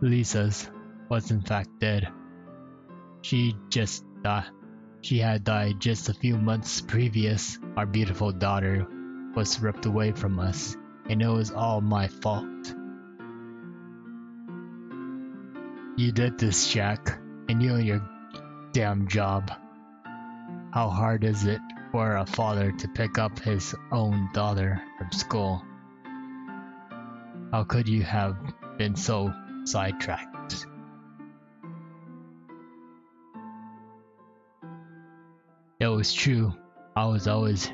A: Lisa's was in fact dead. She had died just a few months previous. Our beautiful daughter was ripped away from us, and it was all my fault. You did this, Jack, and you and your damn job. How hard is it for a father to pick up his own daughter from school? How could you have been so sidetracked? It was true. I was always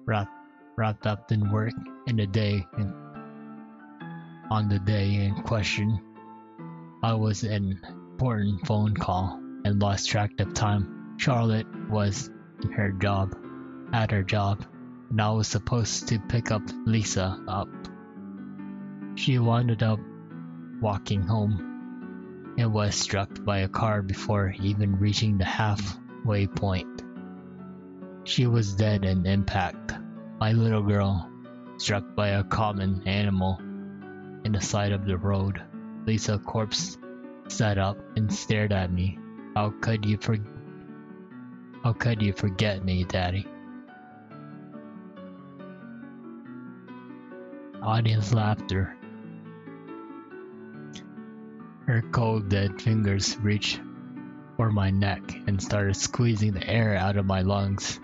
A: wrapped up in work on the day in question. I was an important phone call and lost track of time. Charlotte was at her job, and I was supposed to pick up Lisa up. She wound up walking home and was struck by a car before even reaching the halfway point. She was dead in impact. My little girl, struck by a common animal in the side of the road. Lisa's corpse sat up and stared at me. How could you forget me, Daddy? Audience laughter. Her cold, dead fingers reached for my neck and started squeezing the air out of my lungs.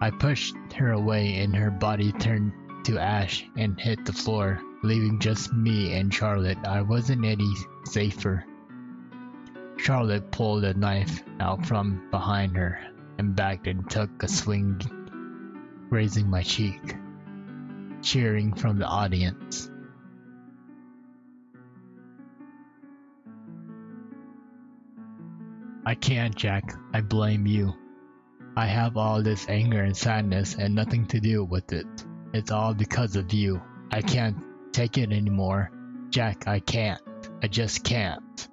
A: I pushed her away, and her body turned to ash and hit the floor, leaving just me and Charlotte. I wasn't any safer. Charlotte pulled a knife out from behind her and backed and took a swing, grazing my cheek. Cheering from the audience. I can't, Jack. I blame you. I have all this anger and sadness and nothing to do with it. It's all because of you. I can't take it anymore. Jack, I can't. I just can't.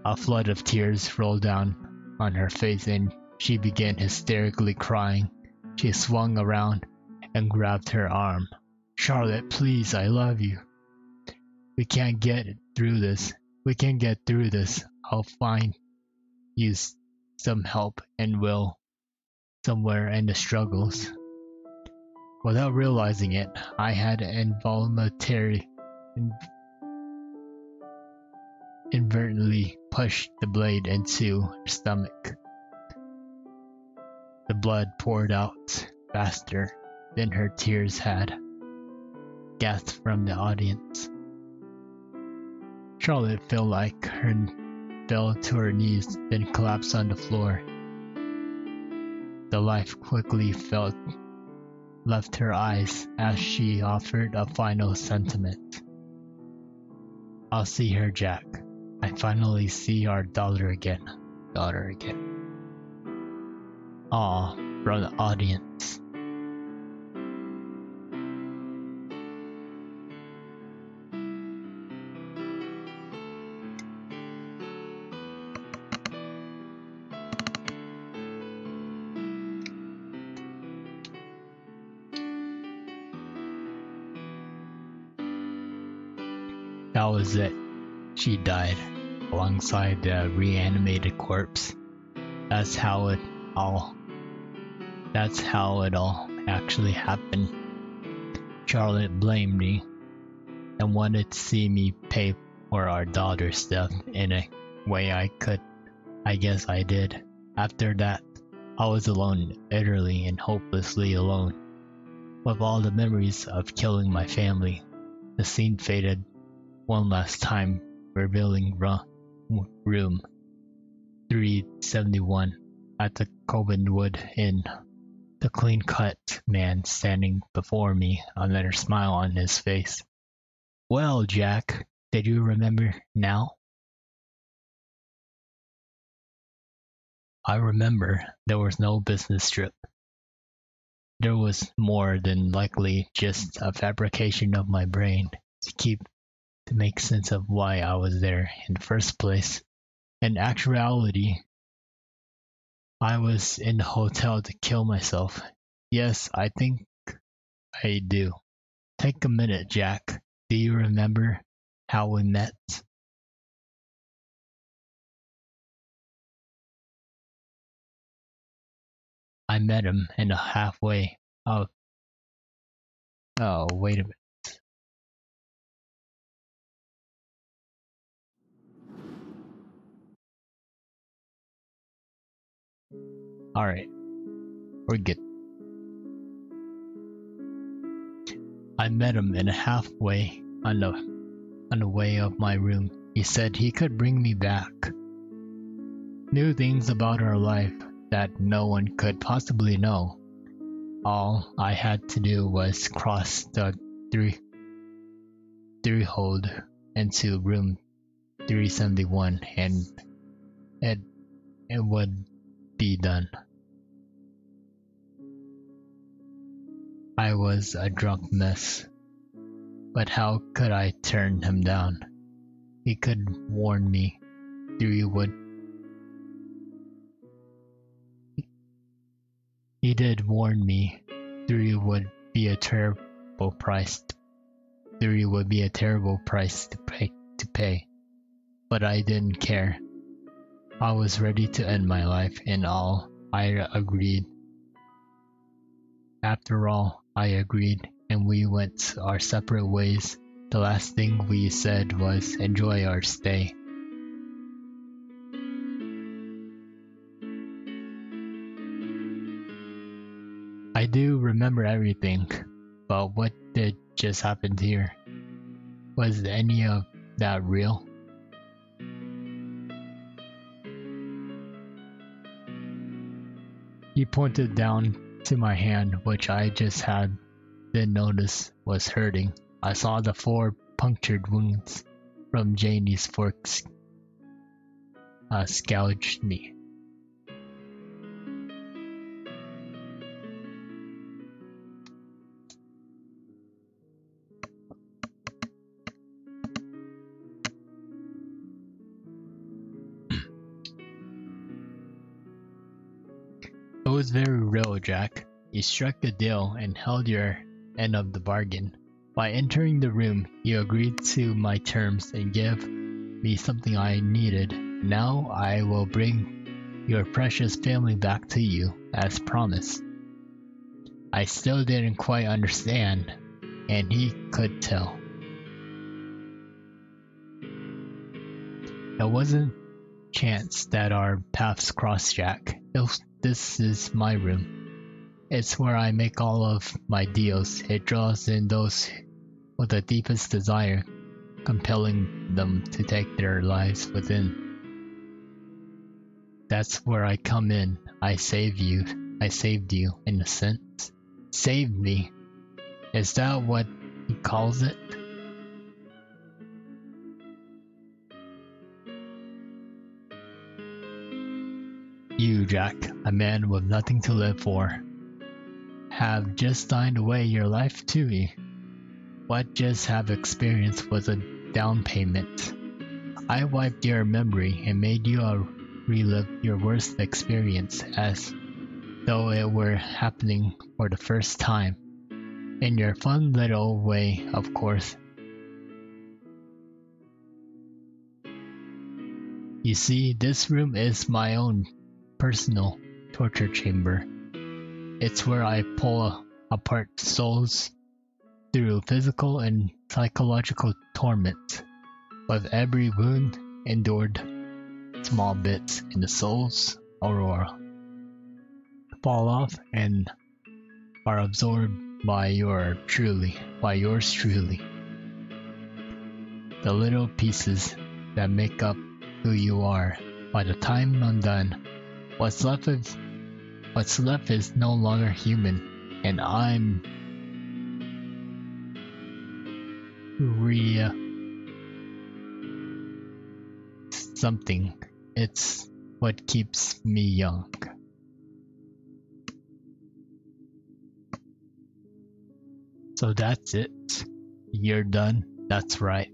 A: A flood of tears rolled down on her face, and she began hysterically crying. She swung around and grabbed her arm. Charlotte, please, I love you. We can't get through this. We can get through this. I'll find you some help and will somewhere in the struggles. Without realizing it, I had inadvertently pushed the blade into her stomach. The blood poured out faster than her tears had. Gasps from the audience. Charlotte fell to her knees, then collapsed on the floor. The life quickly left her eyes as she offered a final sentiment. I'll see her, Jack. I finally see our daughter again. Aw, from the audience. That was it. She died alongside the reanimated corpse. That's how it all actually happened. Charlotte blamed me and wanted to see me pay for our daughter's death in a way I could. I guess I did. After that, I was alone, utterly and hopelessly alone, with all the memories of killing my family. The scene faded one last time, revealing room 371 at the Covenwood Inn. The clean-cut man standing before me, another smile on his face. "Well, Jack, did you remember now?" I remember there was no business trip. There was more than likely just a fabrication of my brain to make sense of why I was there in the first place. In actuality, I was in the hotel to kill myself. Yes, I think I do. Take a minute, Jack. Do you remember how we met? I met him in a halfway. Oh, wait a minute. Alright, we're good. I met him in a halfway on the way of my room. He said he could bring me back. New things about our life that no one could possibly know. All I had to do was cross the threshold into room 371 and it would be done. I was a drunk mess, but how could I turn him down? He could warn me He did warn me Three would be a terrible price. Three would be a terrible price to pay. But I didn't care. I was ready to end my life, and I agreed. After all, I agreed, and we went our separate ways. The last thing we said was enjoy our stay. I do remember everything, but what did just happen here? Was any of that real? He pointed down to my hand, which I just had then noticed was hurting. I saw the 4 punctured wounds from Janie's forks scourged me. It was very real, Jack. You struck the deal and held your end of the bargain. By entering the room, you agreed to my terms and gave me something I needed. Now I will bring your precious family back to you, as promised. I still didn't quite understand, and he could tell. It wasn't chance that our paths crossed, Jack. This is my room. It's where I make all of my deals. It draws in those with the deepest desire, compelling them to take their lives within. That's where I come in. I saved you, in a sense. Saved me. Is that what he calls it? You, Jack, a man with nothing to live for, have just signed away your life to me. What just have experienced was a down payment. I wiped your memory and made you relive your worst experience as though it were happening for the first time. In your fun little way, of course. You see, this room is my own personal torture chamber. It's where I pull apart souls through physical and psychological torment. With every wound endured, small bits in the soul's aurora. fall off and are absorbed by yours truly. The little pieces that make up who you are. By the time I'm done, what's left is no longer human, and I'm something. It's what keeps me young. So that's it. You're done. That's right.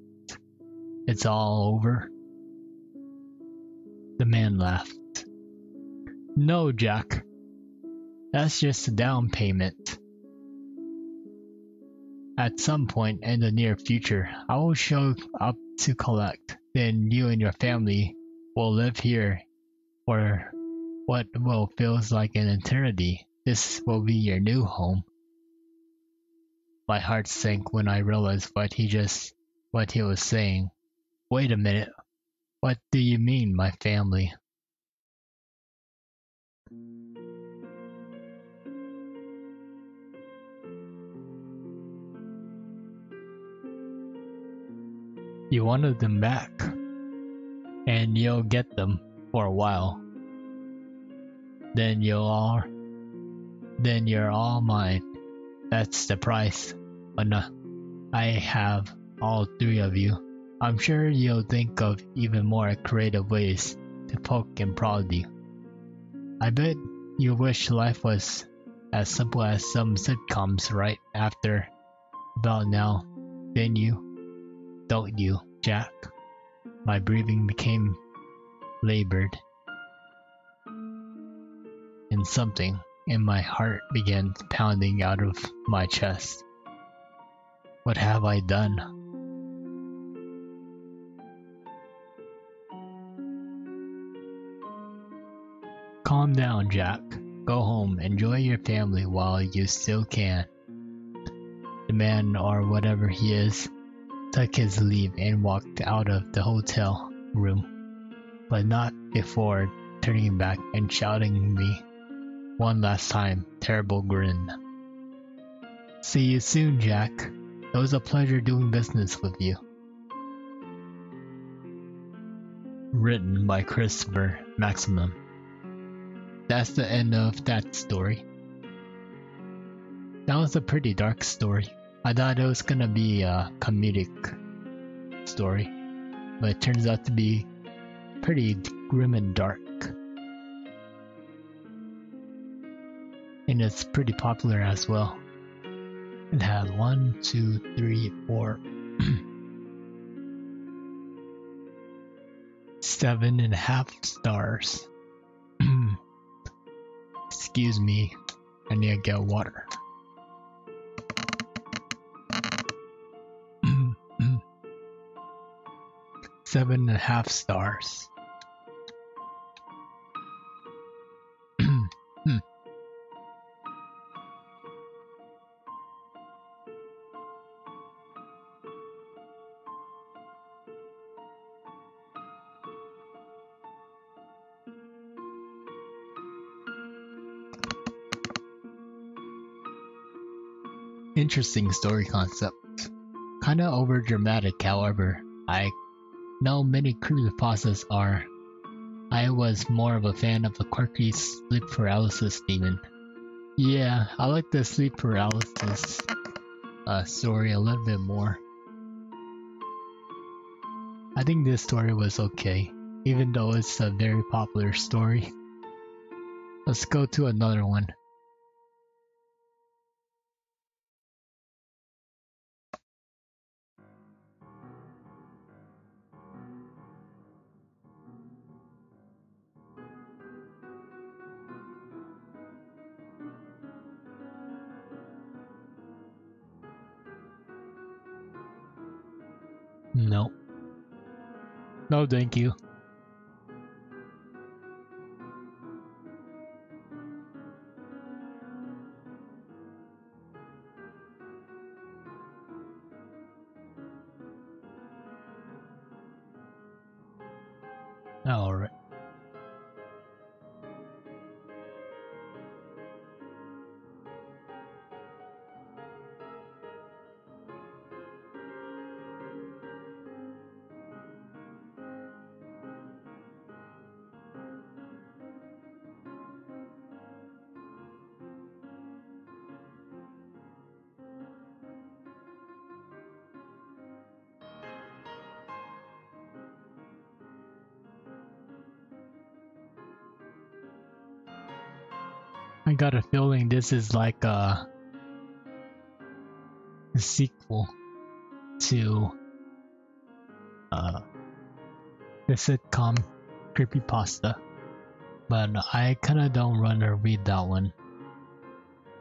A: It's all over. The man laughed. No, Jack. That's just a down payment. At some point in the near future, I will show up to collect. Then you and your family will live here for what will feels like an eternity. This will be your new home. My heart sank when I realized what he was saying. Wait a minute. What do you mean, my family? You wanted them back, and you'll get them for a while. Then you're all mine. That's the price. But no, I have all three of you. I'm sure you'll think of even more creative ways to poke and prod you. I bet you wish life was as simple as some sitcoms right after about now, didn't you? Don't you, Jack? My breathing became labored, and something in my heart began pounding out of my chest. What have I done? Calm down, Jack. Go home, enjoy your family while you still can. The man, or whatever he is, took his leave and walked out of the hotel room, but not before turning back and shouting me one last time, terrible grin. See you soon, Jack. It was a pleasure doing business with you. Written by Christopher Maximum. That's the end of that story. That was a pretty dark story. I thought it was gonna be a comedic story, but it turns out to be pretty grim and dark. And it's pretty popular as well. It had 1, 2, 3, 4, 7.5 stars. Excuse me, I need to get water. 7.5 stars. Interesting story concept. Kinda over dramatic, however. I know many creepypastas are. I was more of a fan of the quirky sleep paralysis demon. Yeah, I like the sleep paralysis story a little bit more. I think this story was okay, even though it's a very popular story. Let's go to another one. No. No, thank you. Alright. I got a feeling this is like a sequel to the sitcom Creepypasta, but I kinda don't want to read that one.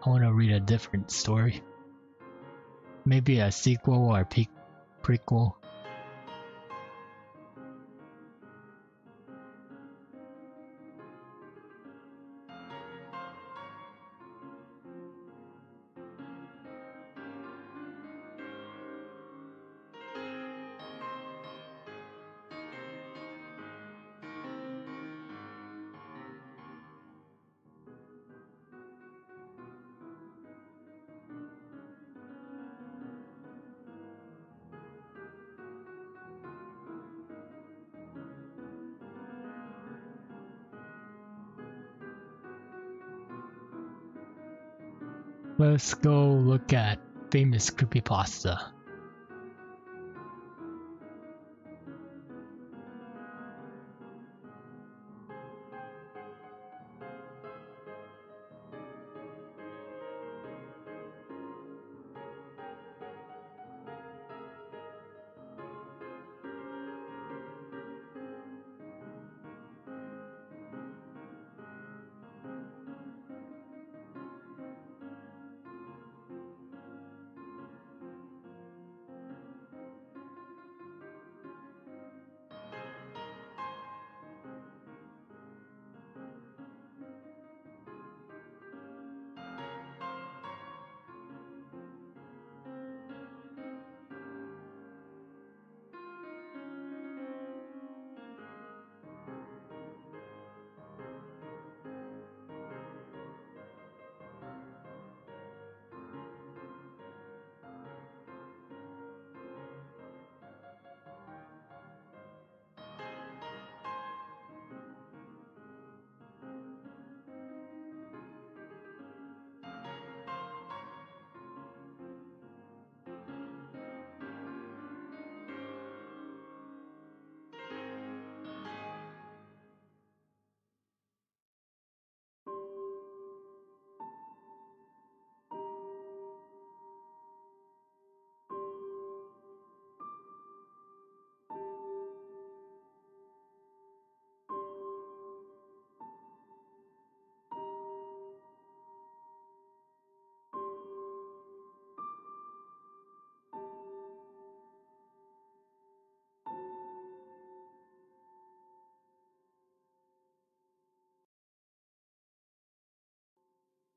A: I want to read a different story. Maybe a sequel or prequel. Let's go look at famous creepypasta.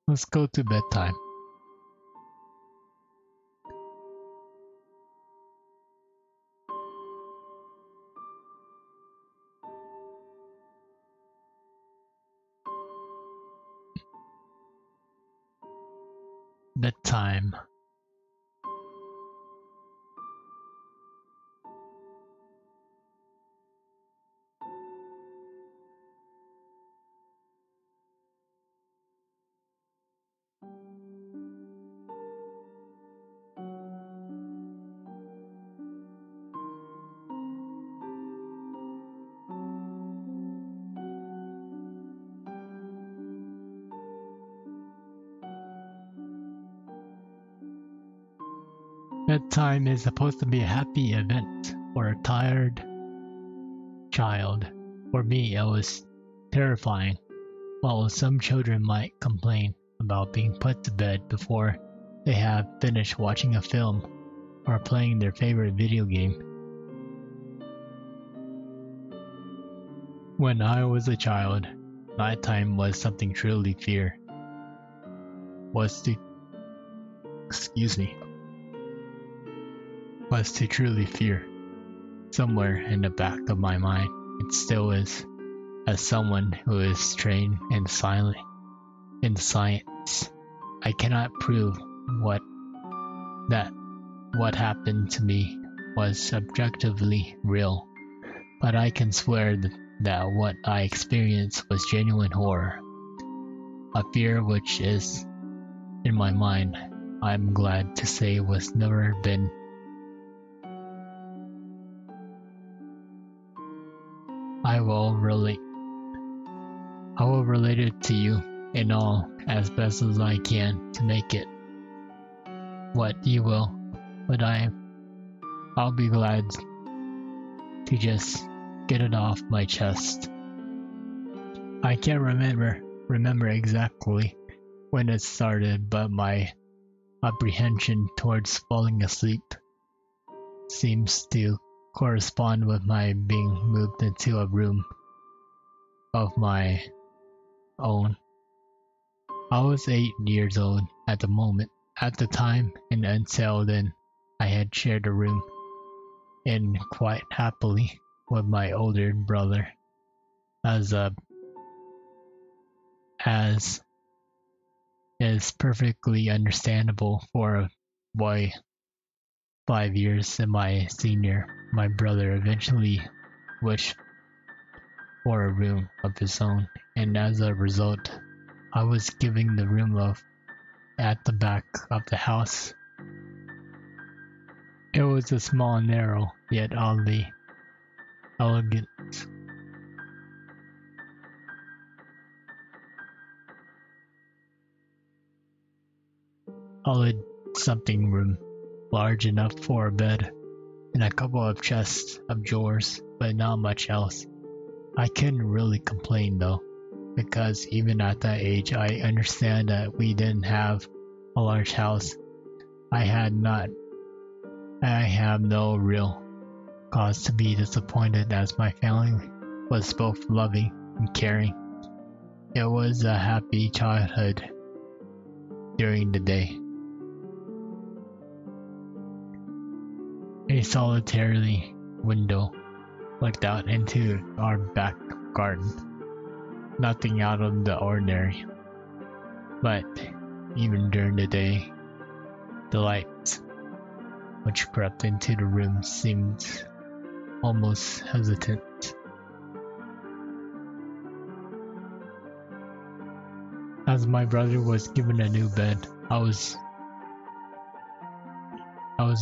A: Let's go to bedtime. Bedtime. Bedtime is supposed to be a happy event for a tired child. For me, it was terrifying. While some children might complain about being put to bed before they have finished watching a film or playing their favorite video game. When I was a child, nighttime was something truly fear. Was to truly fear. Somewhere in the back of my mind, it still is. As someone who is trained in science, I cannot prove what happened to me was objectively real, but I can swear that what I experienced was genuine horror, a fear which is, in my mind, I'm glad to say was never been. I will relate it to you in all as best as I can to make it what you will, but I'll be glad to just get it off my chest. I can't remember exactly when it started, but my apprehension towards falling asleep seems to correspond with my being moved into a room of my own. I was 8 years old at the time, and until then I had shared a room, and quite happily, with my older brother, as is perfectly understandable for a boy 5 years in my senior. My brother eventually wished for a room of his own, and as a result, I was given the room at the back of the house. It was a small, narrow, yet oddly elegant solid something room, large enough for a bed and a couple of chests of drawers, but not much else. I couldn't really complain though, because even at that age I understand that we didn't have a large house. I have no real cause to be disappointed, as my family was both loving and caring. It was a happy childhood during the day. A solitary window looked out into our back garden. Nothing out of the ordinary. But even during the day, the lights which crept into the room seemed almost hesitant. As my brother was given a new bed, I was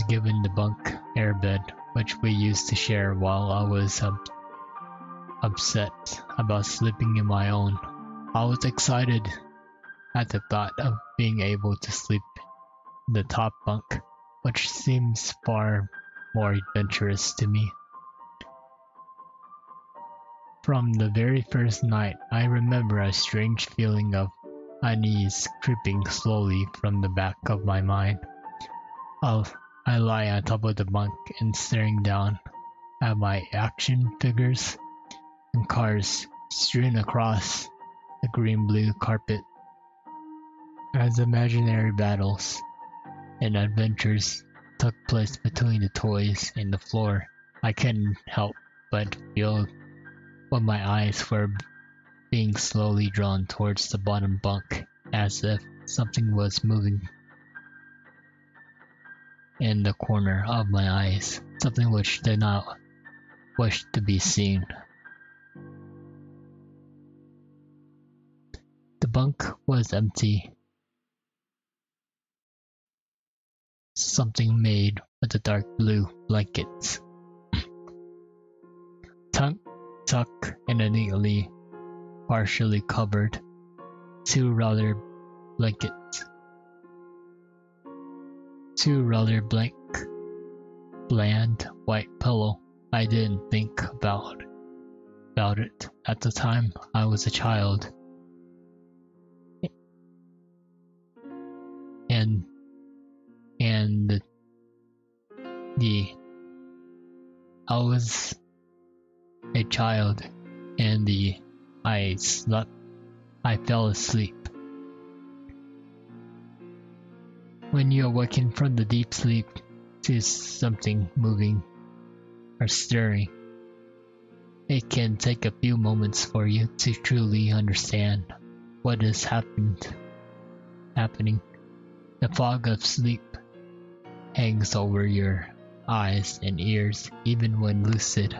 A: given the bunk air bed, which we used to share while I was upset about sleeping in my own. I was excited at the thought of being able to sleep in the top bunk, which seems far more adventurous to me. From the very first night, I remember a strange feeling of unease creeping slowly from the back of my mind. I lie on top of the bunk and staring down at my action figures and cars strewn across the green-blue carpet. As imaginary battles and adventures took place between the toys and the floor, I couldn't help but feel what my eyes were being slowly drawn towards the bottom bunk, as if something was moving in the corner of my eyes, something which did not wish to be seen. The bunk was empty. Something made with the dark blue blankets, tucked and neatly partially covered. Two rather bland white pillow. I didn't think about it at the time. I was a child, and I was a child, and I fell asleep. When you awaken from the deep sleep to something moving or stirring, it can take a few moments for you to truly understand what is happening. The fog of sleep hangs over your eyes and ears even when lucid.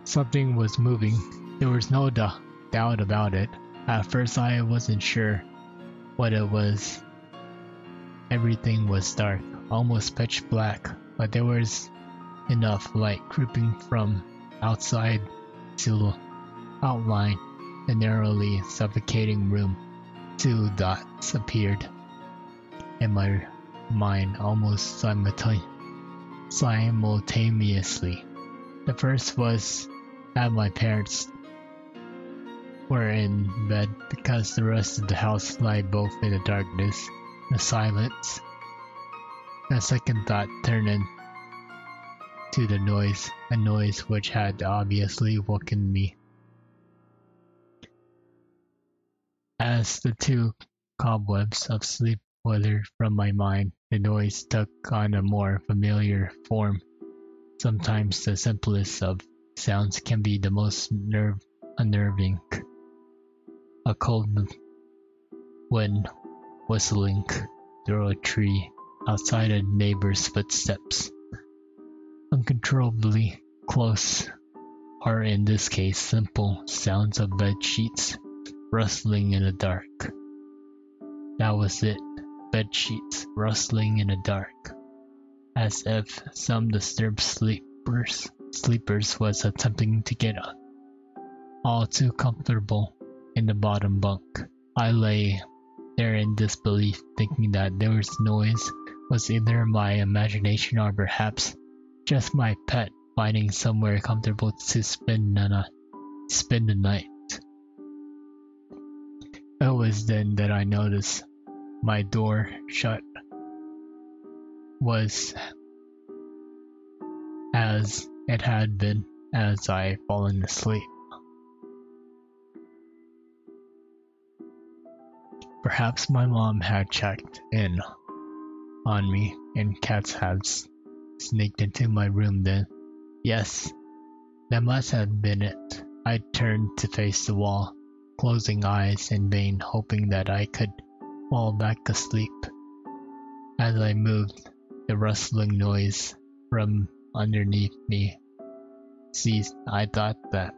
A: Something was moving. There was no doubt about it. At first I wasn't sure what it was. Everything was dark, almost pitch black, but there was enough light creeping from outside to outline the narrowly suffocating room. Two dots appeared in my mind almost simultaneously. The first was that my parents were in bed because the rest of the house lay both in the darkness and silence. The second thought turned into the noise, a noise which had obviously woken me. As the two cobwebs of sleep withered from my mind, the noise took on a more familiar form. Sometimes the simplest of sounds can be the most unnerving. A cold wind whistling through a tree outside a neighbor's footsteps, uncontrollably close, or in this case simple sounds of bed sheets rustling in the dark. That was it, bed sheets rustling in the dark, as if some disturbed sleepers was attempting to get all too comfortable in the bottom bunk. I lay there in disbelief, thinking that there was noise was either my imagination or perhaps just my pet finding somewhere comfortable to spend the night. It was then that I noticed my door shut was as it had been as I fallen asleep. Perhaps my mom had checked in on me and cats had sneaked into my room then. Yes, that must have been it. I turned to face the wall, closing eyes in vain, hoping that I could fall back asleep. As I moved, the rustling noise from underneath me ceased. I thought that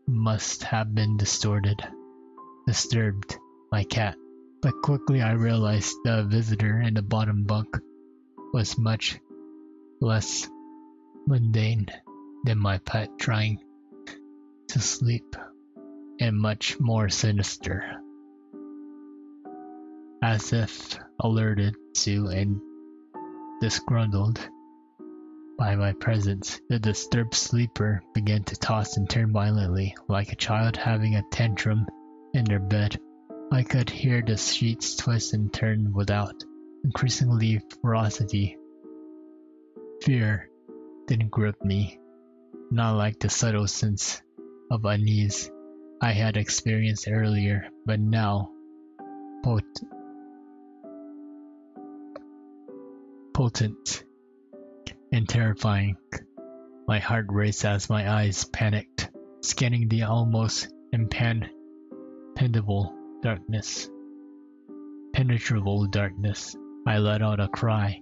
A: must have been disturbed my cat, but quickly I realized the visitor in the bottom bunk was much less mundane than my pet trying to sleep, and much more sinister. As if alerted to and disgruntled by my presence, the disturbed sleeper began to toss and turn violently, like a child having a tantrum in their bed. I could hear the sheets twist and turn without increasingly ferocity. Fear didn't grip me, not like the subtle sense of unease I had experienced earlier, but now potent and terrifying. My heart raced as my eyes panicked, scanning the almost impenetrable darkness. I let out a cry.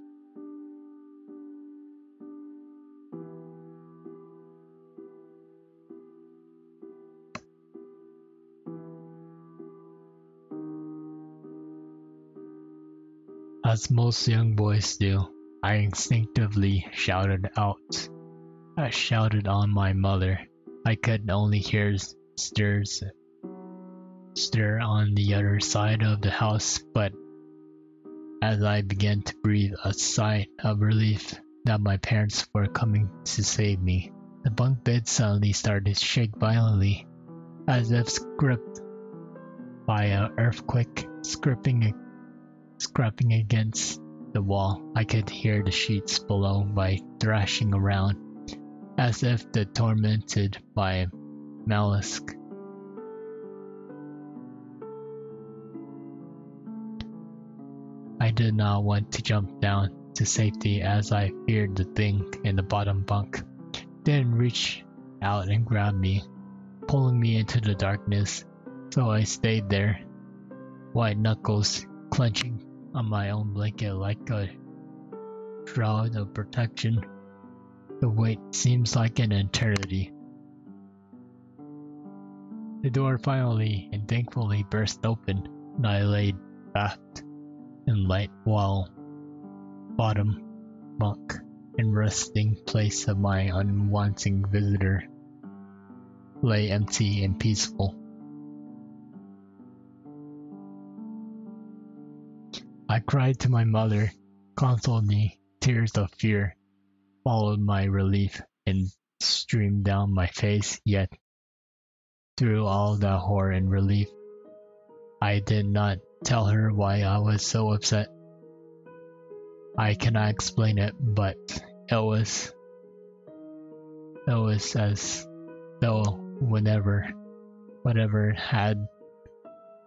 A: As most young boys do, I instinctively shouted out. I shouted on my mother. I could only hear stir on the other side of the house, but as I began to breathe a sigh of relief that my parents were coming to save me, the bunk bed suddenly started to shake violently, as if gripped by an earthquake, scraping against the wall. I could hear the sheets below by thrashing around, as if tormented by mollusk. I did not want to jump down to safety, as I feared the thing in the bottom bunk then reached out and grabbed me, pulling me into the darkness. So I stayed there, white knuckles clenching on my own blanket like a shroud of protection. The wait seems like an eternity. The door finally and thankfully burst open, and I lay bathed in light while bottom bunk and resting place of my unwanted visitor lay empty and peaceful. I cried to my mother, consoled me. Tears of fear followed my relief and streamed down my face, yet through all the horror and relief, I did not tell her why I was so upset. I cannot explain it, but it was as though whatever had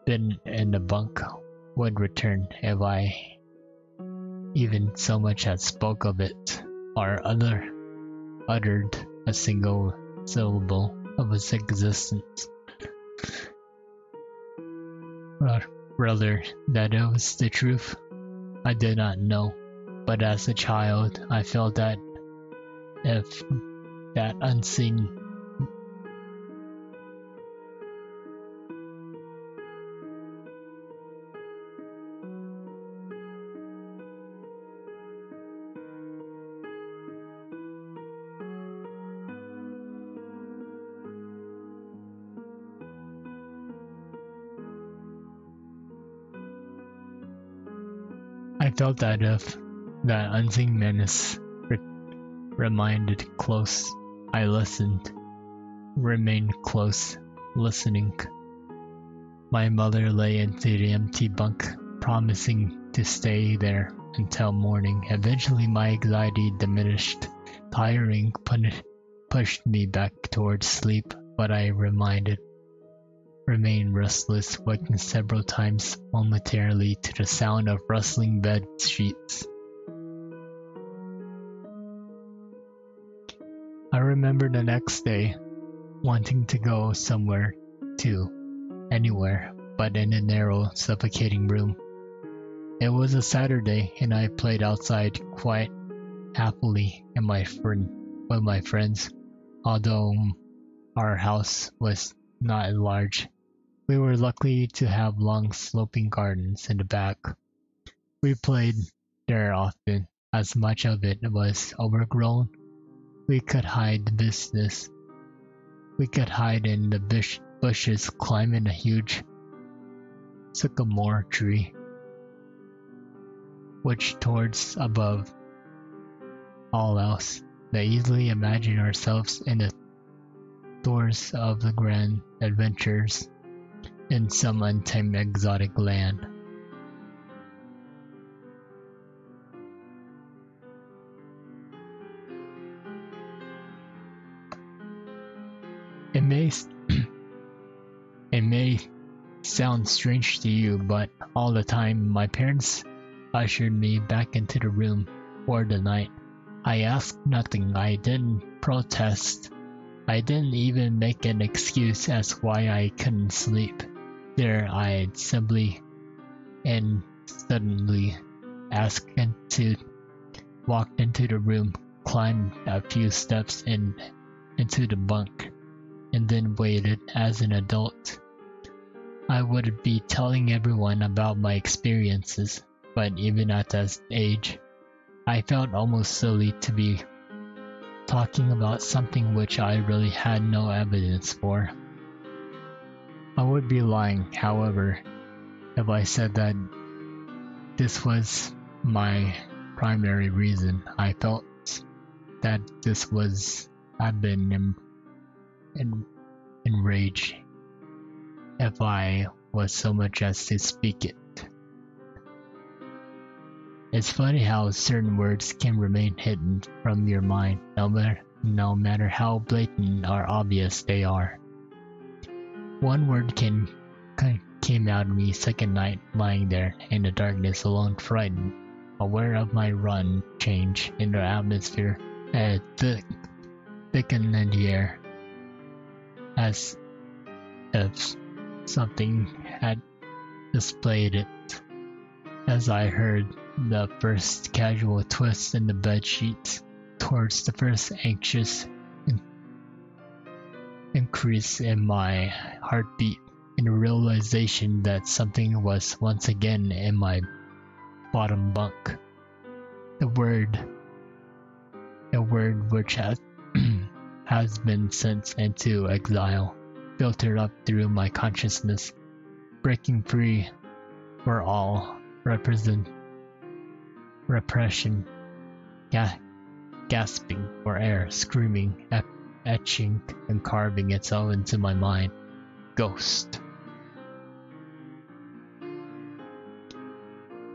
A: been in the bunk would return if I even so much as spoke of it, or uttered a single syllable of its existence. Rather, that it was the truth, I did not know, but as a child, I felt that if that unseen menace remained close, I remained close, listening. My mother lay into the empty bunk, promising to stay there until morning. Eventually my anxiety diminished. Tiring pushed me back towards sleep, but I remained restless, waking several times momentarily to the sound of rustling bed sheets. I remember the next day wanting to go somewhere anywhere, but in a narrow, suffocating room. It was a Saturday, and I played outside quite happily with my friends, although our house was not large. We were lucky to have long sloping gardens in the back. We played there often, as much of it was overgrown. We could hide in the bushes, climbing a huge sycamore tree, which towards above all else. They easily imagine ourselves in the doors of the grand adventures in some untamed exotic land. It may sound strange to you, but all the time my parents ushered me back into the room for the night. I asked nothing. I didn't protest. I didn't even make an excuse as why I couldn't sleep there. I simply and suddenly walked into the room, climbed a few steps into the bunk, and then waited. As an adult, I would be telling everyone about my experiences, but even at that age, I felt almost silly to be talking about something which I really had no evidence for. I would be lying, however, if I said that this was my primary reason. I felt that this had been enraged if I was so much as to speak it. It's funny how certain words can remain hidden from your mind, no matter how blatant or obvious they are. One word came out of me second night, lying there in the darkness alone, frightened, aware of my run change in the atmosphere, thickened in the air, as if something had displayed it. As I heard the first casual twist in the bed sheets towards the first anxious increase in my heartbeat, in the realization that something was once again in my bottom bunk. The word a word which has been sent into exile, filtered up through my consciousness, breaking free for all repression, gasping for air, screaming, etching and carving itself into my mind. Ghost.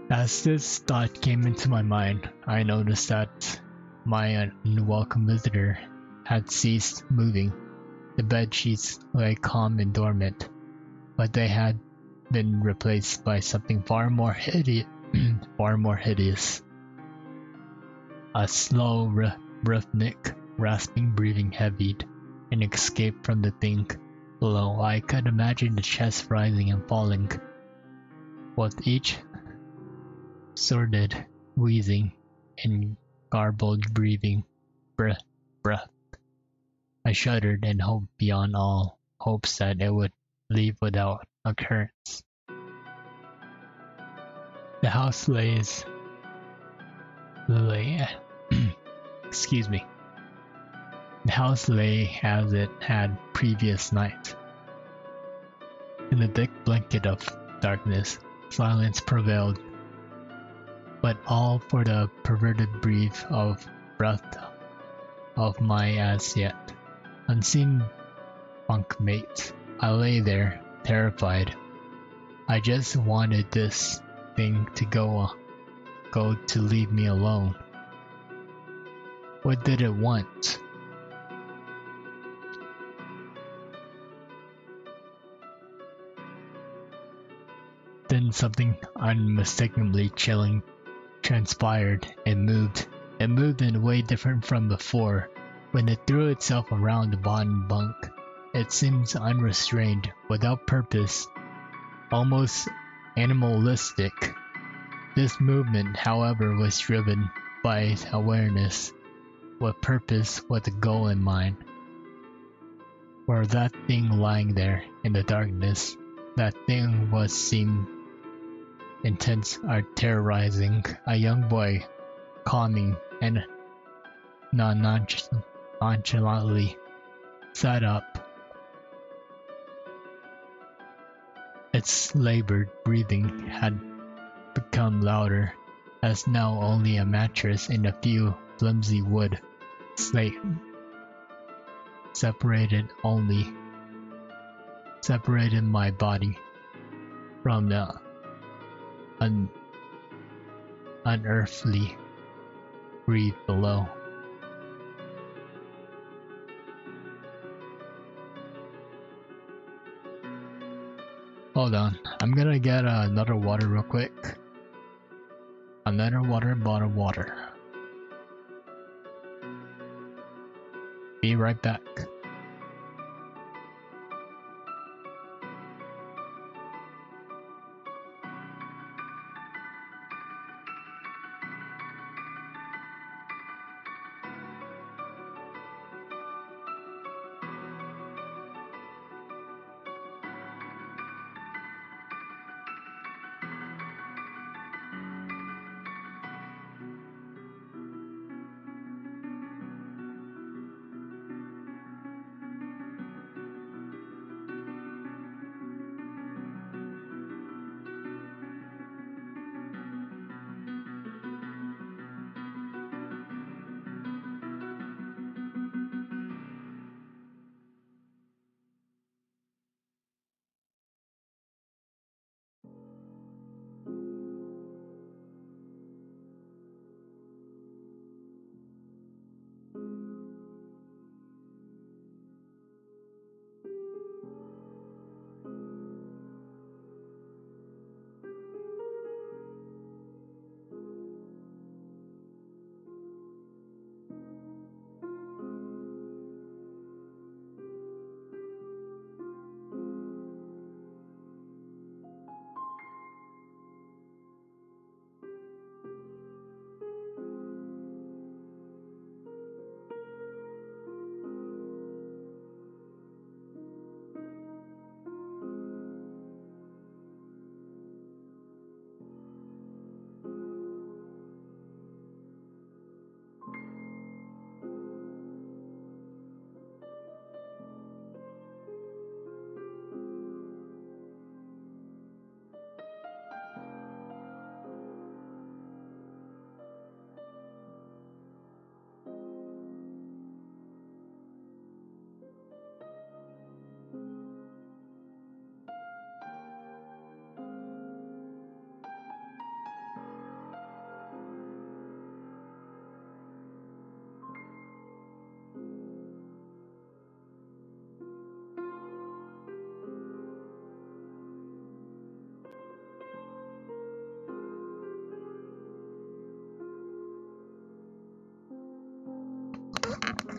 A: As this thought came into my mind, I noticed that my unwelcome visitor had ceased moving. The bed sheets lay calm and dormant, but they had been replaced by something far more hideous. A slow, rhythmic, rasping breathing heavied and escaped from the thing below. I could imagine the chest rising and falling, with each sordid wheezing and garbled breathing breath. I shuddered and hoped beyond all hopes that it would leave without occurrence. The house excuse me. The house lay as it had previous night. In the thick blanket of darkness, silence prevailed, but all for the perverted breath of my as yet unseen bunkmate. I lay there, terrified. I just wanted this thing to go to leave me alone. What did it want? Then something unmistakably chilling transpired and moved. It moved in a way different from before. When it threw itself around the bottom bunk, it seemed unrestrained, without purpose, almost animalistic. This movement, however, was driven by awareness, with purpose, with a goal in mind. For that thing lying there in the darkness, that thing seemed intense or terrorizing. A young boy, calming and nonchalantly, sat up. Its labored breathing had become louder, as now only a mattress and a few flimsy wood slate separated my body from the unearthly breathe below. Hold on, I'm gonna get another water real quick. Another bottle of water. Be right back.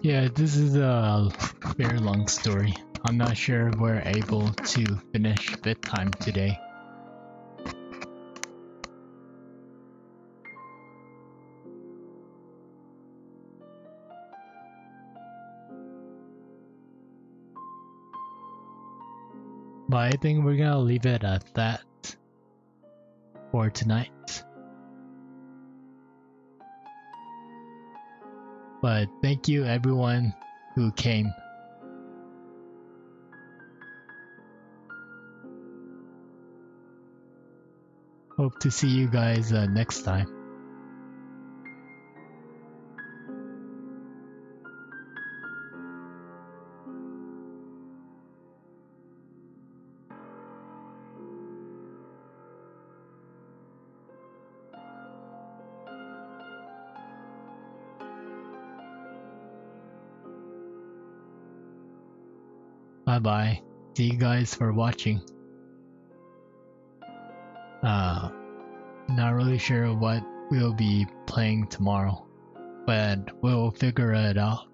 A: Yeah, this is a very long story. I'm not sure if we're able to finish bedtime today. But I think we're gonna leave it at that for tonight. But thank you everyone who came. Hope to see you guys next time. Bye bye. See you guys for watching. Not really sure what we'll be playing tomorrow, but we'll figure it out.